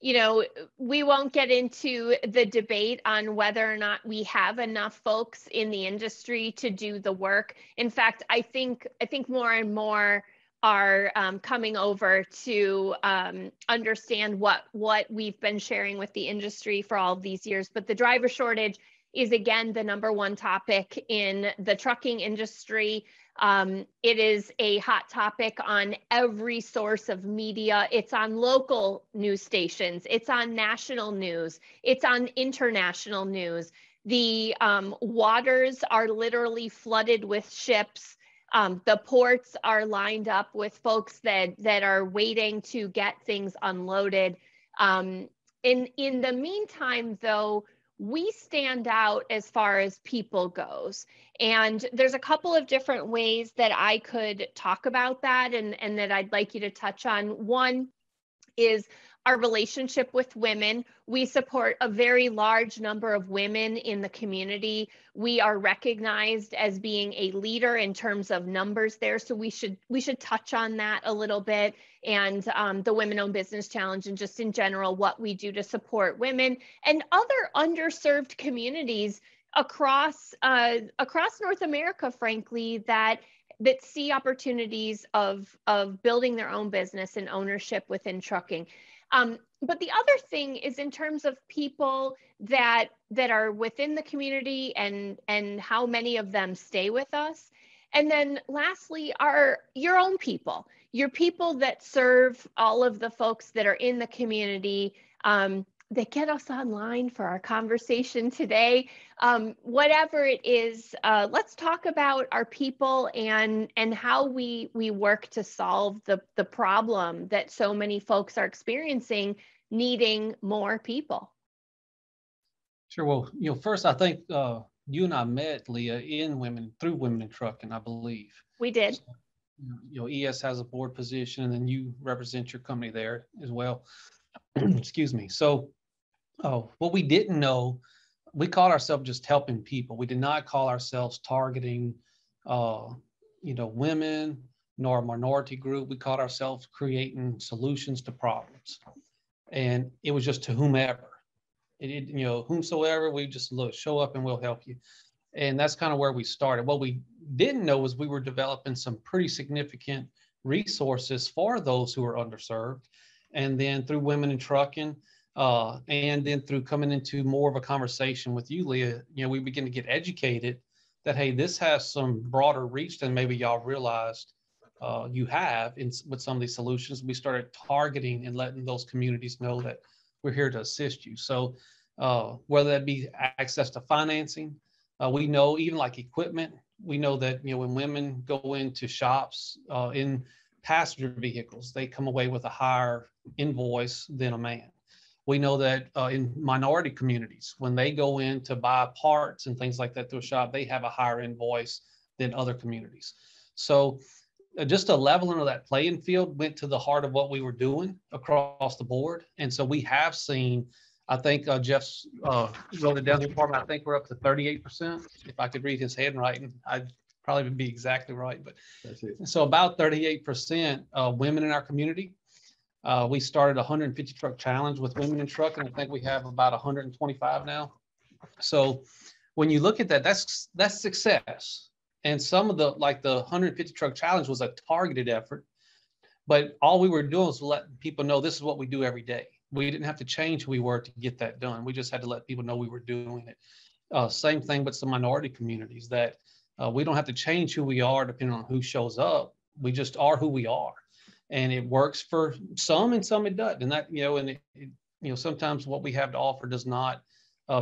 We won't get into the debate on whether or not we have enough folks in the industry to do the work. In fact, I think more and more are coming over to understand what we've been sharing with the industry for all of these years. But the driver shortage is, again, the #1 topic in the trucking industry. It is a hot topic on every source of media. It's on local news stations. It's on national news. It's on international news. The waters are literally flooded with ships. The ports are lined up with folks that are waiting to get things unloaded. In the meantime, though, we stand out as far as people goes. And there's a couple of different ways that I could talk about that and that I'd like you to touch on. One is our relationship with women. We support a very large number of women in the community. We are recognized as being a leader in terms of numbers there. So we should touch on that a little bit, and the Women-Owned Business Challenge, and just in general, what we do to support women and other underserved communities across North America, frankly, that see opportunities of building their own business and ownership within trucking. But the other thing is in terms of people that are within the community and how many of them stay with us. And then lastly are your own people, your people that serve all of the folks that are in the community, that get us online for our conversation today. Whatever it is, let's talk about our people and how we work to solve the problem that so many folks are experiencing, needing more people. Sure. Well, first, I think you and I met, Leah, through Women in Trucking, I believe. We did. So, ES has a board position, and then you represent your company there as well. Excuse me. So, what we didn't know, we called ourselves just helping people. We did not call ourselves targeting, women nor a minority group. We called ourselves creating solutions to problems, and it was just to whomever. Whomsoever, we just show up and we'll help you. And that's kind of where we started. What we didn't know was we were developing some pretty significant resources for those who are underserved. And then through Women in Trucking, and then through coming into more of a conversation with you, Leah, we begin to get educated that, hey, this has some broader reach than maybe y'all realized you have with some of these solutions. We started targeting and letting those communities know that we're here to assist you. So whether that be access to financing, we know even like equipment, we know that, when women go into shops in passenger vehicles, they come away with a higher invoice than a man. We know that in minority communities, when they go in to buy parts and things like that through a shop, they have a higher invoice than other communities. So just a leveling of that playing field went to the heart of what we were doing across the board. And so we have seen, I think Jeff's wrote it down in the department, I think we're up to 38%. If I could read his handwriting, I'd probably be exactly right. But that's it. So about 38% women in our community. We started a 150 truck challenge with Women in Trucking. I think we have about 125 now. So when you look at that, that's success. And some of the 150 truck challenge was a targeted effort, but all we were doing was letting people know this is what we do every day. We didn't have to change who we were to get that done. We just had to let people know we were doing it. Same thing with some minority communities, that we don't have to change who we are depending on who shows up. We just are who we are. And it works for some and some it doesn't. And that, sometimes what we have to offer does not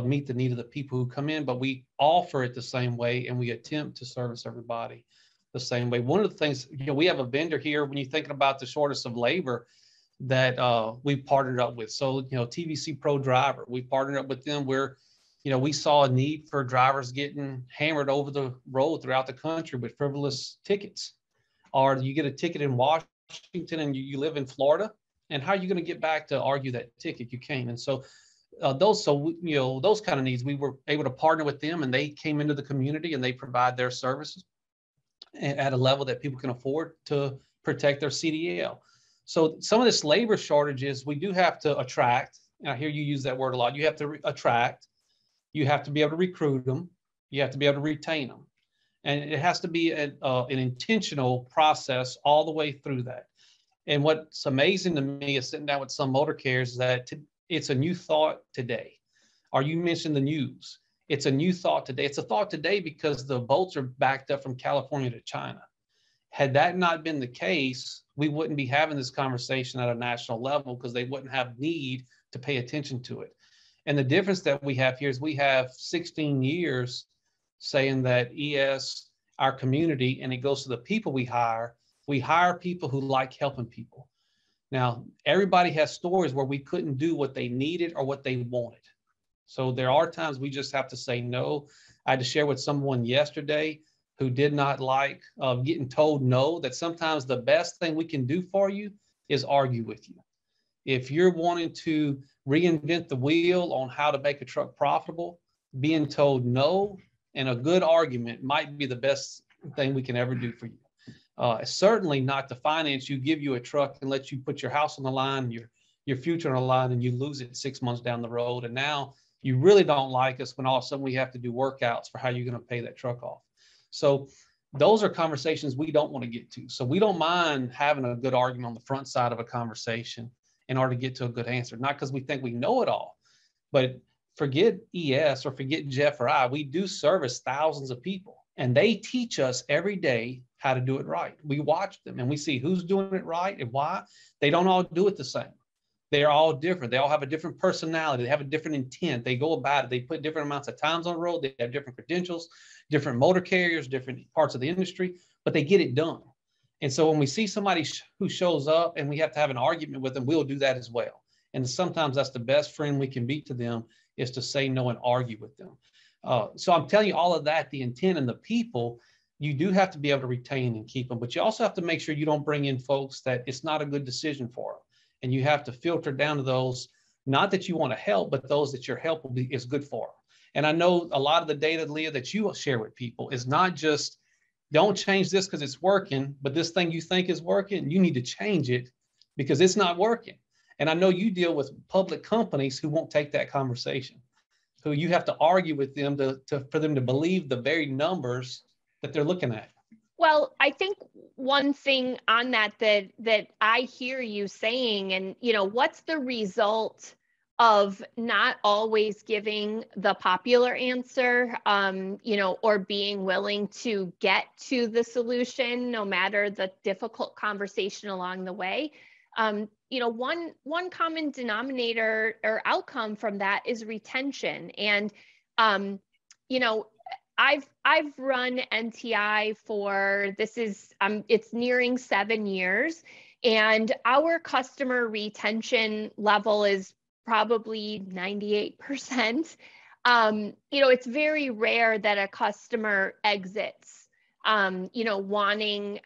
meet the need of the people who come in, but we offer it the same way and we attempt to service everybody the same way. One of the things, we have a vendor here when you're thinking about the shortage of labor that we partnered up with. So, TVC Pro Driver, we partnered up with them where, we saw a need for drivers getting hammered over the road throughout the country with frivolous tickets. Or you get a ticket in Washington and you live in Florida, and how are you going to get back to argue that ticket? You can't. And so those kind of needs, we were able to partner with them, and they came into the community and they provide their services at a level that people can afford to protect their CDL. So some of this labor shortages, we do have to attract, and I hear you use that word a lot. You have to attract, you have to be able to recruit them, you have to be able to retain them. And it has to be an intentional process all the way through that. And what's amazing to me is sitting down with some motor carriers that it's a new thought today. Or you mentioned the news. It's a new thought today. It's a thought today because the boats are backed up from California to China. Had that not been the case, we wouldn't be having this conversation at a national level because they wouldn't have need to pay attention to it. And the difference that we have here is we have 16 years saying that ES, our community, and it goes to the people we hire people who like helping people. Now, everybody has stories where we couldn't do what they needed or what they wanted. So there are times we just have to say no. I had to share with someone yesterday who did not like getting told no, that sometimes the best thing we can do for you is argue with you. If you're wanting to reinvent the wheel on how to make a truck profitable, being told no and a good argument might be the best thing we can ever do for you. Certainly not to finance you, give you a truck and let you put your house on the line, your future on the line, and you lose it 6 months down the road. And now you really don't like us when all of a sudden we have to do workouts for how you're going to pay that truck off. So those are conversations we don't want to get to. So we don't mind having a good argument on the front side of a conversation in order to get to a good answer, not because we think we know it all, but forget ES or forget Jeff or I, we do service thousands of people and they teach us every day how to do it right. We watch them and we see who's doing it right and why. They don't all do it the same. They're all different. They all have a different personality. They have a different intent. They go about it. They put different amounts of times on the road. They have different credentials, different motor carriers, different parts of the industry, but they get it done. And so when we see somebody who shows up and we have to have an argument with them, we'll do that as well. And sometimes that's the best friend we can be to them, is to say no and argue with them. So I'm telling you all of that, the intent and the people, you do have to be able to retain and keep them, but you also have to make sure you don't bring in folks that it's not a good decision for them. And you have to filter down to those, not that you want to help, but those that your help is good for. And I know a lot of the data, Leah, that you will share with people is not just, don't change this because it's working, but this thing you think is working, you need to change it because it's not working. And I know you deal with public companies who won't take that conversation, who you have to argue with them for them to believe the very numbers that they're looking at. Well, I think one thing on that I hear you saying, and what's the result of not always giving the popular answer, or being willing to get to the solution, no matter the difficult conversation along the way. One common denominator or outcome from that is retention. And, I've run NTI for, it's nearing 7 years, and our customer retention level is probably 98%. It's very rare that a customer exits, wanting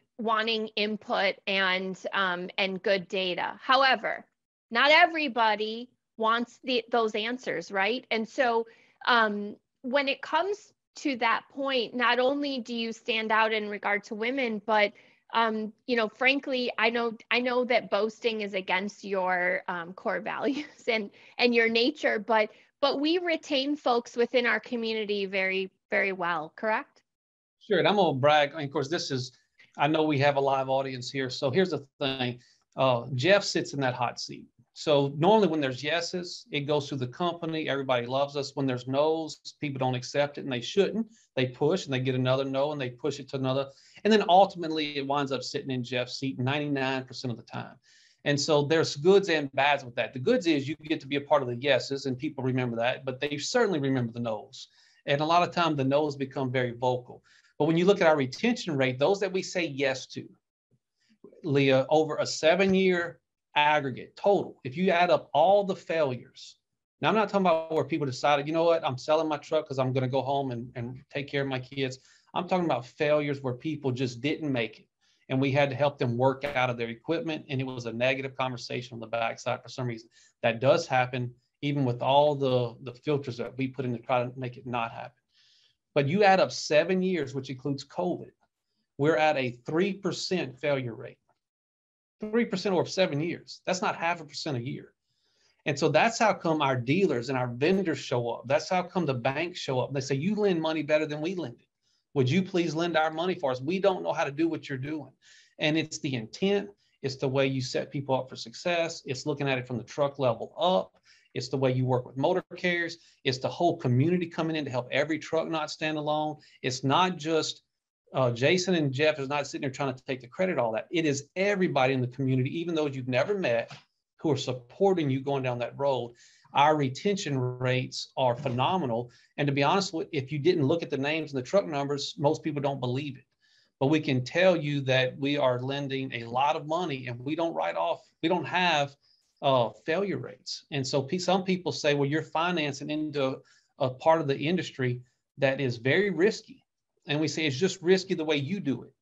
input and good data. However, not everybody wants those answers, right? And so when it comes to that point, not only do you stand out in regard to women, but frankly, I know that boasting is against your core values and your nature, but we retain folks within our community very, very well, correct? Sure, and I'm gonna brag. And of course, I know we have a live audience here, so here's the thing. Jeff sits in that hot seat. So normally when there's yeses, it goes through the company. Everybody loves us. When there's no's, people don't accept it, and they shouldn't. They push and they get another no and they push it to another. And then ultimately it winds up sitting in Jeff's seat 99% of the time. And so there's goods and bads with that. The goods is you get to be a part of the yeses and people remember that, but they certainly remember the no's. And a lot of times the no's become very vocal. But when you look at our retention rate, those that we say yes to, Leah, over a 7-year aggregate total, if you add up all the failures, now I'm not talking about where people decided, you know what, I'm selling my truck because I'm going to go home and take care of my kids. I'm talking about failures where people just didn't make it. And we had to help them work out of their equipment. And it was a negative conversation on the backside for some reason. That does happen, even with all the filters that we put in to try to make it not happen. But you add up 7 years, which includes COVID, we're at a 3% failure rate. 3% over 7 years. That's not 0.5% a year. And so that's how come our dealers and our vendors show up. That's how come the banks show up. They say, you lend money better than we lend it. Would you please lend our money for us? We don't know how to do what you're doing. And it's the intent. It's the way you set people up for success. It's looking at it from the truck level up. It's the way you work with motor carriers. It's the whole community coming in to help every truck not stand alone. It's not just Jason and Jeff is not sitting there trying to take the credit, all that. It is everybody in the community, even those you've never met, who are supporting you going down that road. Our retention rates are phenomenal. And to be honest with you, if you didn't look at the names and the truck numbers, most people don't believe it. But we can tell you that we are lending a lot of money and we don't write off, we don't have failure rates. And so some people say, well, you're financing into a part of the industry that is very risky. And we say, it's just risky the way you do it.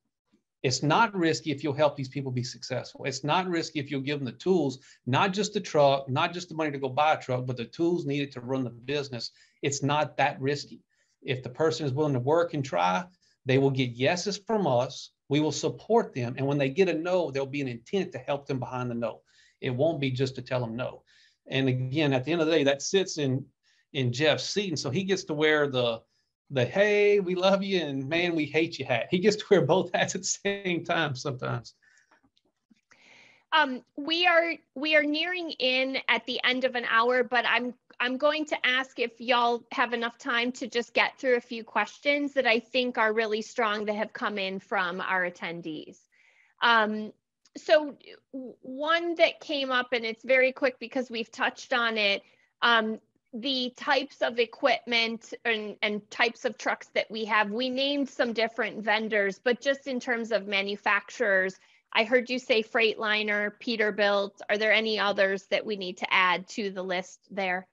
It's not risky if you'll help these people be successful. It's not risky if you'll give them the tools, not just the truck, not just the money to go buy a truck, but the tools needed to run the business. It's not that risky. If the person is willing to work and try, they will get yeses from us. We will support them. And when they get a no, there'll be an intent to help them behind the no. It won't be just to tell them no. And again, at the end of the day, that sits in Jeff's seat. And so he gets to wear the hey, we love you, and man, we hate you hat. He gets to wear both hats at the same time sometimes. We are nearing in at the end of an hour, but I'm going to ask if y'all have enough time to just get through a few questions that I think are really strong that have come in from our attendees. So one that came up, and it's very quick because we've touched on it, the types of equipment and types of trucks that we have. We named some different vendors, but just in terms of manufacturers, I heard you say Freightliner, Peterbilt. Are there any others that we need to add to the list there?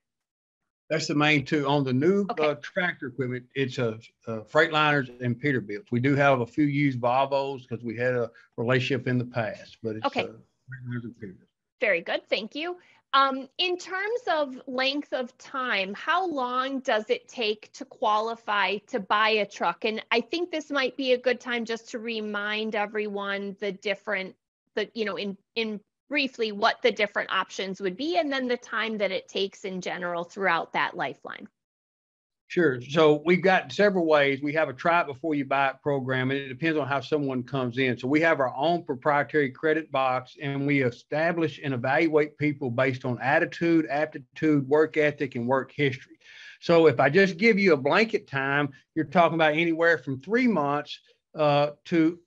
That's the main two. On the new tractor equipment, it's Freightliners and Peterbilt. We do have a few used Volvos because we had a relationship in the past, but it's Freightliners and Peterbilt. Very good, thank you. In terms of length of time, how long does it take to qualify to buy a truck? And I think this might be a good time just to remind everyone in briefly what the different options would be, and then the time that it takes in general throughout that lifeline. Sure. So we've got several ways. We have a try it before you buy it program, and it depends on how someone comes in. So we have our own proprietary credit box, and we establish and evaluate people based on attitude, aptitude, work ethic, and work history. So if I just give you a blanket time, you're talking about anywhere from 3 months to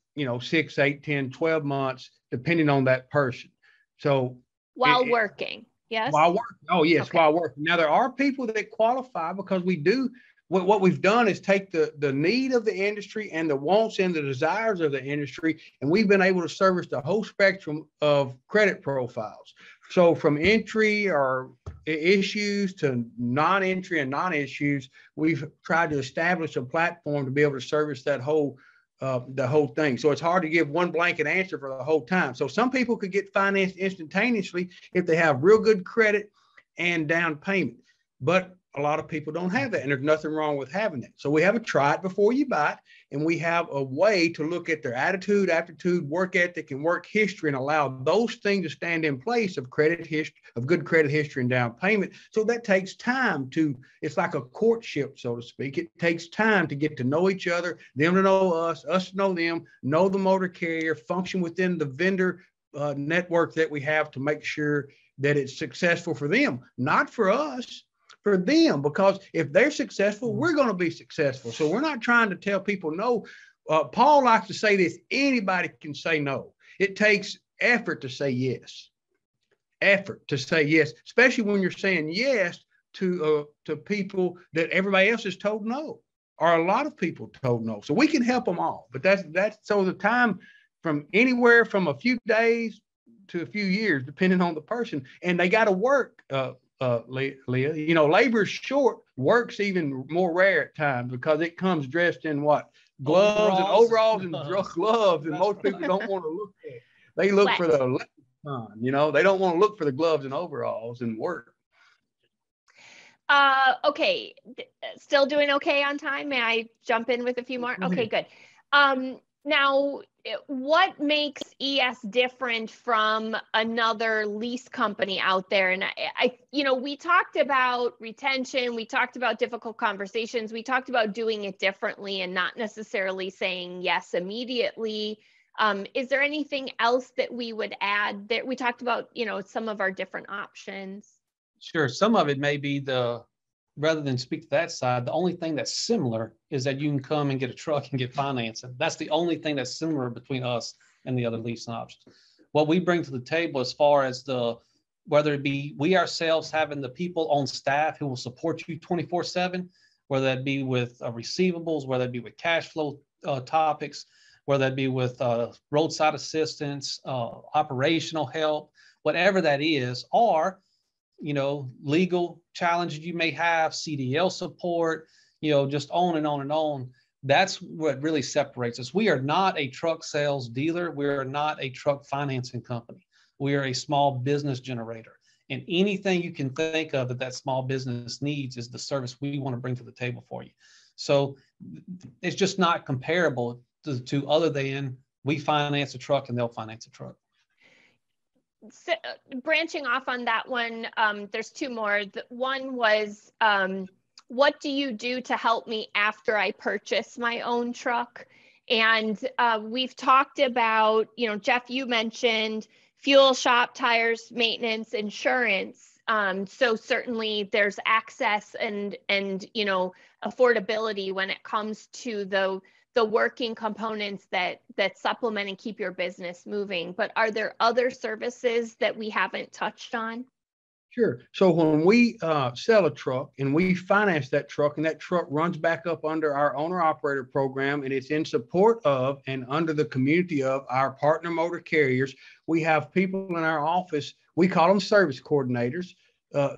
6, 8, 10, 12 months, depending on that person. So while working. Yes. While working. Oh, yes. Okay. While working. Now, there are people that qualify because we do. What we've done is take the need of the industry and the wants and the desires of the industry, and we've been able to service the whole spectrum of credit profiles. So from entry or issues to non-entry and non-issues, we've tried to establish a platform to be able to service that the whole thing. So it's hard to give one blanket answer for the whole time. So some people could get financed instantaneously if they have real good credit and down payment, but a lot of people don't have that, and there's nothing wrong with having that. So we have a try it before you buy it, and we have a way to look at their attitude, aptitude, work ethic, and work history, and allow those things to stand in place of credit history, of good credit history and down payment. So that takes time it's like a courtship, so to speak. It takes time to get to know each other, them to know us to know them, know the motor carrier, function within the vendor network that we have to make sure that it's successful for them, not for us. For them, because if they're successful, we're going to be successful. So we're not trying to tell people no. Paul likes to say this: anybody can say no. It takes effort to say yes. Effort to say yes, especially when you're saying yes to people that everybody else has told no, or a lot of people told no. So we can help them all. But that's so the time from anywhere from a few days to a few years, depending on the person, and they got to work. Leah, labor is short, work's even more rare at times because it comes dressed in what? Gloves and overalls and gloves, and most people don't want to look at it. They look for the lexicon, they don't want to look for the gloves and overalls and work. Okay, still doing okay on time? May I jump in with a few more? Okay, good. Now, what makes ES different from another lease company out there? And we talked about retention, we talked about difficult conversations, we talked about doing it differently and not necessarily saying yes immediately. Is there anything else that we would add there? We talked about, some of our different options. Sure. Some of it may be rather than speak to that side, the only thing that's similar is that you can come and get a truck and get financing. That's the only thing that's similar between us and the other leasing options. What we bring to the table as far as whether it be we ourselves having the people on staff who will support you 24/7, whether that be with receivables, whether it be with cash flow topics, whether that be with roadside assistance, operational help, whatever that is, or legal challenges you may have, CDL support, just on and on and on. That's what really separates us. We are not a truck sales dealer. We are not a truck financing company. We are a small business generator. And anything you can think of that small business needs is the service we want to bring to the table for you. So it's just not comparable to other than we finance a truck and they'll finance a truck. So, branching off on that one, there's two more. One was, what do you do to help me after I purchase my own truck? And we've talked about, Jeff, you mentioned fuel, shop, tires, maintenance, insurance. So certainly there's access and affordability when it comes to the working components that supplement and keep your business moving. But are there other services that we haven't touched on? Sure. So when we sell a truck and we finance that truck and that truck runs back up under our owner operator program and it's in support of and under the community of our partner motor carriers, we have people in our office, we call them service coordinators.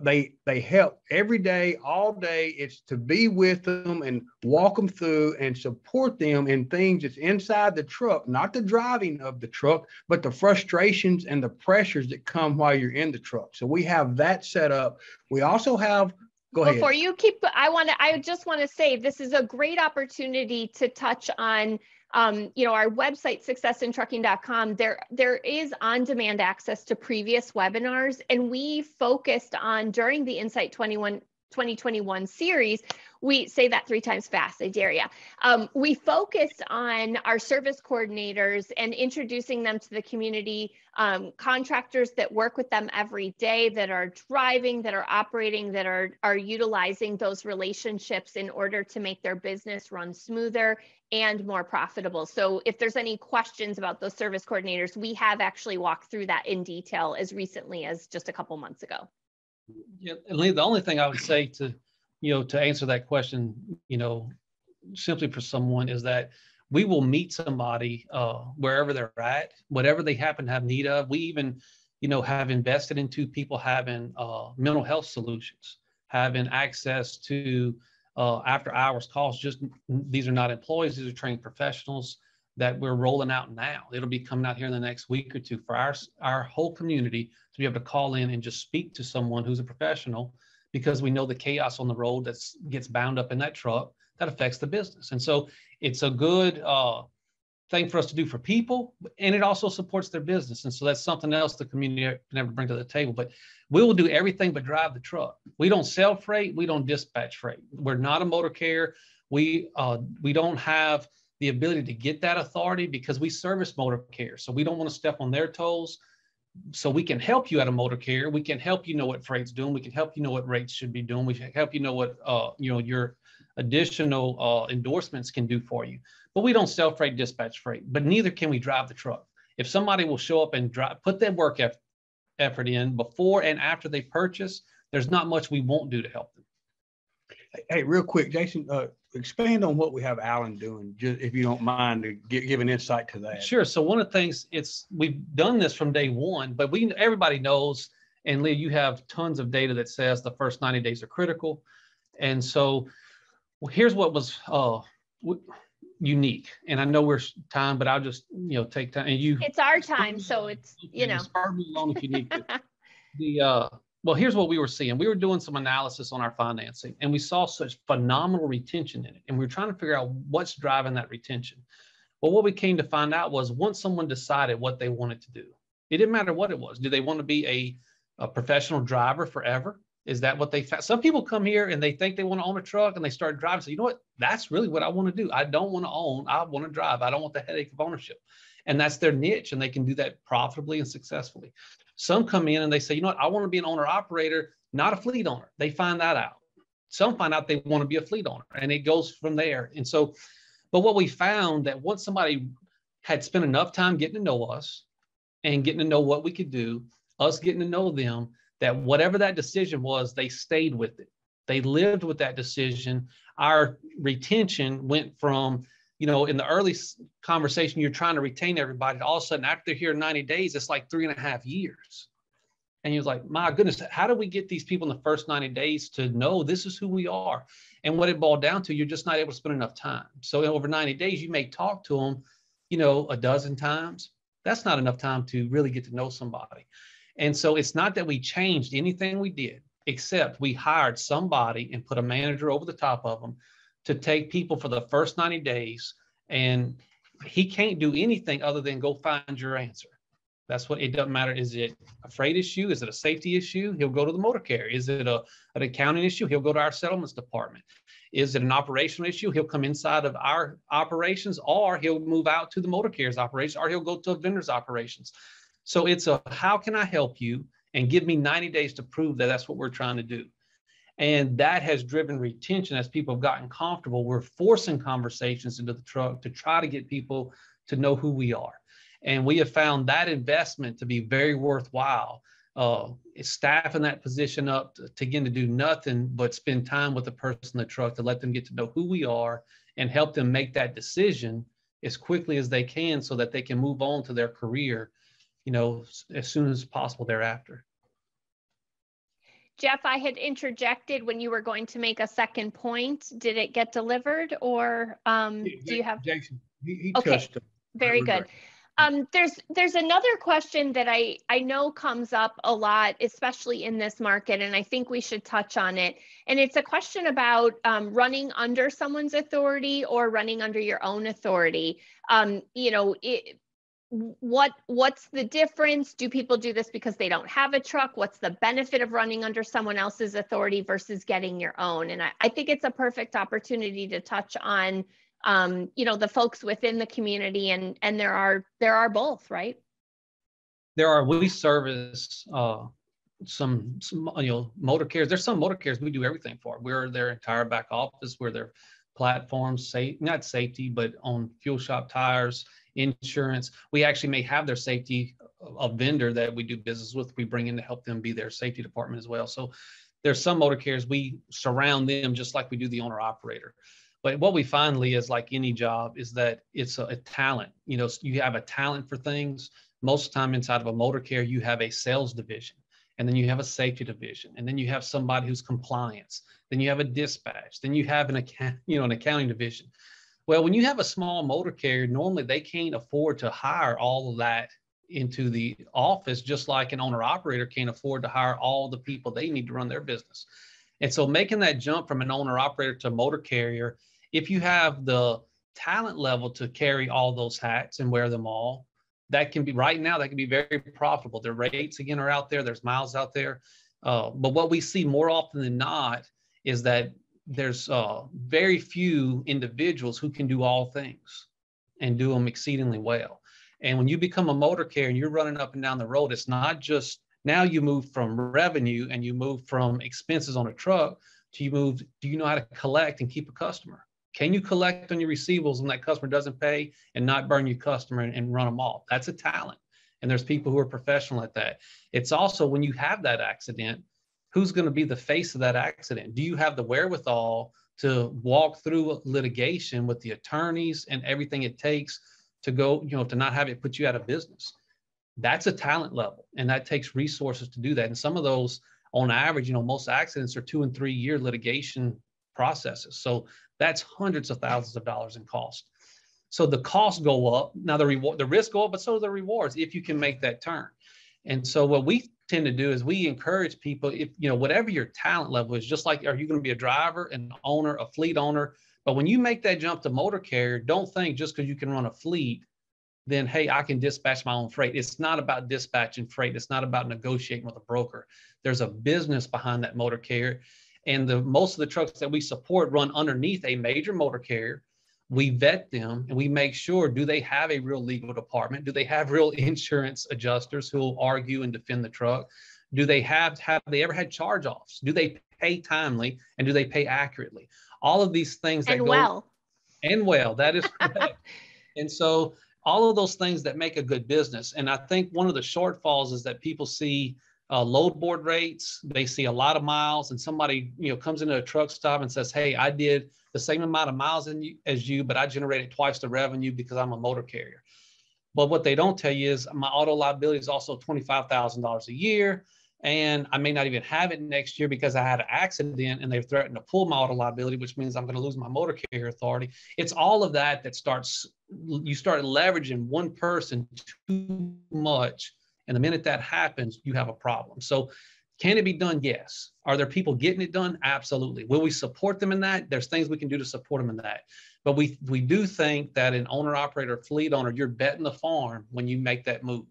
They help every day, all day. It's to be with them and walk them through and support them in things that's inside the truck, not the driving of the truck, but the frustrations and the pressures that come while you're in the truck. So we have that set up. We also have, go ahead. Before you keep, I just want to say this is a great opportunity to touch on our website, successintrucking.com, there is on-demand access to previous webinars, and we focused on, during the INSITE 2021 series, we say that 3 times fast, I dare ya. We focused on our service coordinators and introducing them to the community, contractors that work with them every day, that are driving, that are operating, that are utilizing those relationships in order to make their business run smoother and more profitable. So if there's any questions about those service coordinators, we have actually walked through that in detail as recently as just a couple months ago. Yeah, and Lee, the only thing I would say to answer that question, simply for someone is that we will meet somebody wherever they're at, whatever they happen to have need of. We even, have invested into people having mental health solutions, having access to after hours calls. These are not employees, these are trained professionals that we're rolling out now. It'll be coming out here in the next week or two for our whole community to be able to call in and just speak to someone who's a professional, because we know the chaos on the road that gets bound up in that truck that affects the business. And so it's a good thing for us to do for people, and it also supports their business. And so that's something else the community can never bring to the table. But we will do everything but drive the truck. We don't sell freight. We don't dispatch freight. We're not a motor carrier. We don't have the ability to get that authority because we service motor carriers. So we don't want to step on their toes. So we can help you at a motor carrier. We can help you know what freight's doing. We can help you know what rates should be doing. We can help you know what your additional endorsements can do for you. But we don't sell freight, dispatch freight. But neither can we drive the truck. If somebody will show up and put that work effort in before and after they purchase, there's not much we won't do to help them. Hey, real quick, Jason, expand on what we have Alan doing, just if you don't mind, to give an insight to that. Sure. So one of the things, we've done this from day one, but everybody knows, and Leah, you have tons of data that says the first 90 days are critical. And so here's what was unique. And I know we're time, but I'll just take time. And it's our time, so it's spur me along if you need to. Well, here's what we were seeing. We were doing some analysis on our financing, and we saw such phenomenal retention in it. And we were trying to figure out what's driving that retention. Well, what we came to find out was once someone decided what they wanted to do, it didn't matter what it was. Do they want to be a professional driver forever? Is that what they found? Some people come here and they think they want to own a truck and they start driving. So you know what? That's really what I want to do. I don't want to own. I want to drive. I don't want the headache of ownership. And that's their niche, and they can do that profitably and successfully. Some come in and they say, you know what? I want to be an owner operator, not a fleet owner. They find that out. Some find out they want to be a fleet owner, and it goes from there. And so, but what we found that once somebody had spent enough time getting to know us and getting to know what we could do, us getting to know them, that whatever that decision was, they stayed with it. They lived with that decision. Our retention went from, you know, in the early conversation, you're trying to retain everybody. All of a sudden, after they're here 90 days, it's like 3.5 years. And you're like, my goodness, how do we get these people in the first 90 days to know this is who we are? And what it boiled down to, you're just not able to spend enough time. So over 90 days, you may talk to them, you know, a dozen times. That's not enough time to really get to know somebody. And so it's not that we changed anything we did, except we hired somebody and put a manager over the top of them to take people for the first 90 days. And he can't do anything other than go find your answer. That's what it doesn't matter. Is it a freight issue? Is it a safety issue? He'll go to the motor carrier. Is it an accounting issue? He'll go to our settlements department. Is it an operational issue? He'll come inside of our operations, or he'll move out to the motor carrier's operation, or he'll go to a vendor's operations. So it's a, how can I help you? And give me 90 days to prove that that's what we're trying to do. And that has driven retention as people have gotten comfortable. We're forcing conversations into the truck to try to get people to know who we are. And we have found that investment to be very worthwhile. Staffing that position up to again, to do nothing but spend time with the person in the truck to let them get to know who we are and help them make that decision as quickly as they can so that they can move on to their career, you know, as soon as possible thereafter. Jeff, I had interjected when you were going to make a second point. Did it get delivered, or do you have? Jason, he okay, touched it. very good. There's another question that I know comes up a lot, especially in this market, and I think we should touch on it. And it's a question about running under someone's authority or running under your own authority. You know, what's the difference? Do people do this because they don't have a truck? What's the benefit of running under someone else's authority versus getting your own? And I think it's a perfect opportunity to touch on, you know, the folks within the community, and there are both, right? There are. We service some you know, motor carriers. There's some motor carriers we do everything for. We're their entire back office. We're their platforms, not safety, but on fuel shop tires, insurance. We actually may have their safety, a vendor that we do business with, we bring in to help them be their safety department as well. So there's some motor carriers, we surround them just like we do the owner operator. But what we find, Leah, is like any job, is that it's a talent. You know, you have a talent for things. Most of the time inside of a motor carrier, you have a sales division, and then you have a safety division, and then you have somebody who's compliance, then you have a dispatch, then you have an accounting division. Well, when you have a small motor carrier, normally they can't afford to hire all of that into the office, just like an owner operator can't afford to hire all the people they need to run their business. And so making that jump from an owner operator to a motor carrier, if you have the talent level to carry all those hats and wear them all, that can be, right now, that can be very profitable. The rates, again, are out there. There's miles out there. But what we see more often than not is that there's very few individuals who can do all things and do them exceedingly well. And when you become a motor carrier and you're running up and down the road, it's not just, now you move from revenue and you move from expenses on a truck to you move, do you know how to collect and keep a customer? Can you collect on your receivables when that customer doesn't pay and not burn your customer and run them off? That's a talent. And there's people who are professional at that. It's also when you have that accident, who's going to be the face of that accident? Do you have the wherewithal to walk through litigation with the attorneys and everything it takes to go, you know, to not have it put you out of business? That's a talent level, and that takes resources to do that. And some of those, on average, you know, most accidents are 2 and 3 year litigation processes. So that's hundreds of thousands of dollars in cost. So the costs go up. Now the risks go up, but so do the rewards if you can make that turn. And so what we tend to do is we encourage people, if, you know, whatever your talent level is, just like, are you going to be a driver, an owner, a fleet owner? But when you make that jump to motor carrier, don't think just because you can run a fleet, then, hey, I can dispatch my own freight. It's not about dispatching freight. It's not about negotiating with a broker. There's a business behind that motor carrier. And most of the trucks that we support run underneath a major motor carrier. We vet them and we make sure, do they have a real legal department? Do they have real insurance adjusters who will argue and defend the truck? Do they have they ever had charge-offs? Do they pay timely and do they pay accurately? All of these things that well, that is correct. And so all of those things that make a good business. And I think one of the shortfalls is that people see load board rates, they see a lot of miles, and somebody comes into a truck stop and says, hey, I did the same amount of miles as you, but I generated twice the revenue because I'm a motor carrier. But what they don't tell you is my auto liability is also $25,000 a year. And I may not even have it next year because I had an accident and they've threatened to pull my auto liability, which means I'm going to lose my motor carrier authority. It's all of that you start leveraging one person too much. And the minute that happens, you have a problem. So can it be done? Yes. Are there people getting it done? Absolutely. Will we support them in that? There's things we can do to support them in that. But we do think that an owner, operator, fleet owner, you're betting the farm when you make that move.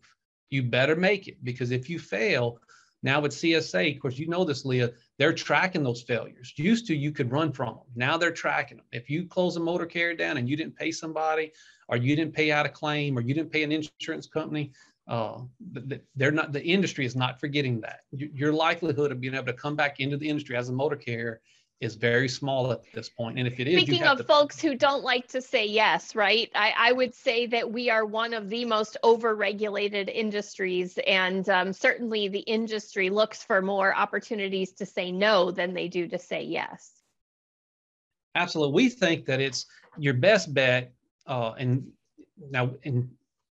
You better make it, because if you fail, now with CSA, of course, you know this, Leah, they're tracking those failures. Used to, you could run from them. Now they're tracking them. If you close a motor carrier down and you didn't pay somebody, or you didn't pay out a claim, or you didn't pay an insurance company, the industry is not forgetting that. Your likelihood of being able to come back into the industry as a motor carrier is very small at this point. And if it is, speaking of folks who don't like to say yes, right? I would say that we are one of the most over-regulated industries, and certainly the industry looks for more opportunities to say no than they do to say yes. Absolutely. We think that it's your best bet, and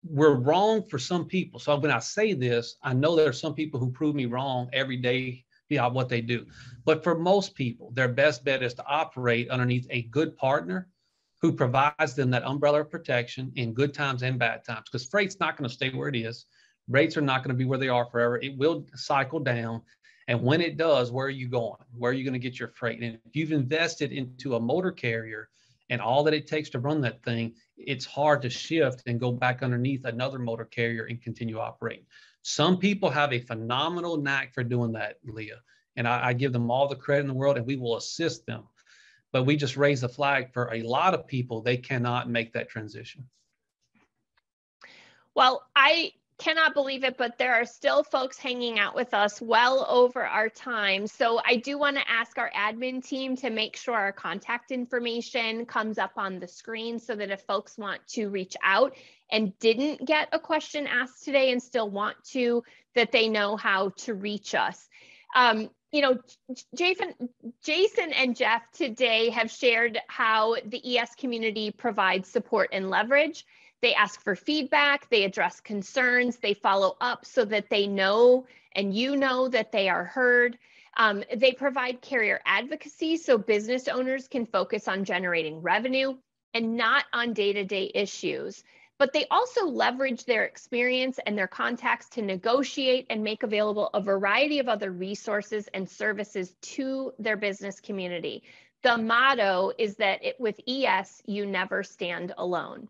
we're wrong for some people. So when I say this, I know there are some people who prove me wrong every day beyond what they do. But for most people, their best bet is to operate underneath a good partner who provides them that umbrella of protection in good times and bad times. Because freight's not going to stay where it is. Rates are not going to be where they are forever. It will cycle down. And when it does, where are you going? Where are you going to get your freight? And if you've invested into a motor carrier and all that it takes to run that thing, it's hard to shift and go back underneath another motor carrier and continue operating. Some people have a phenomenal knack for doing that, Leah, and I give them all the credit in the world, and we will assist them. But we just raise the flag for a lot of people. They cannot make that transition. Well, I cannot believe it, but there are still folks hanging out with us well over our time. So I do want to ask our admin team to make sure our contact information comes up on the screen, so that if folks want to reach out and didn't get a question asked today and still want to, that they know how to reach us. Jason and Jeff today have shared how the ES community provides support and leverage. They ask for feedback, they address concerns, they follow up so that they know and you know that they are heard. They provide carrier advocacy so business owners can focus on generating revenue and not on day-to-day issues. But they also leverage their experience and their contacts to negotiate and make available a variety of other resources and services to their business community. The motto is that with ES, you never stand alone.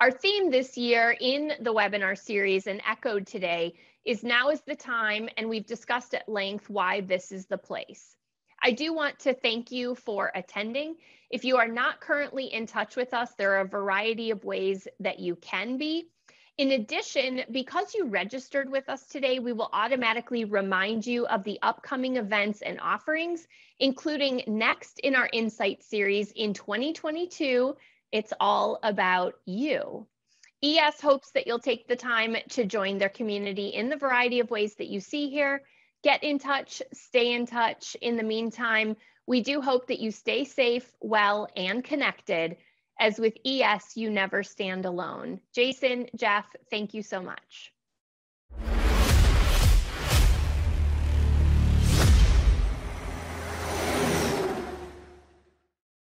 Our theme this year in the webinar series, and echoed today, is now is the time, and we've discussed at length why this is the place. I do want to thank you for attending. If you are not currently in touch with us, there are a variety of ways that you can be. In addition, because you registered with us today, we will automatically remind you of the upcoming events and offerings, including next in our INSITE series in 2022, It's All About You. ES hopes that you'll take the time to join their community in the variety of ways that you see here. Get in touch, stay in touch. In the meantime, we do hope that you stay safe, well, and connected, as with ES, you never stand alone. Jason, Jeff, thank you so much.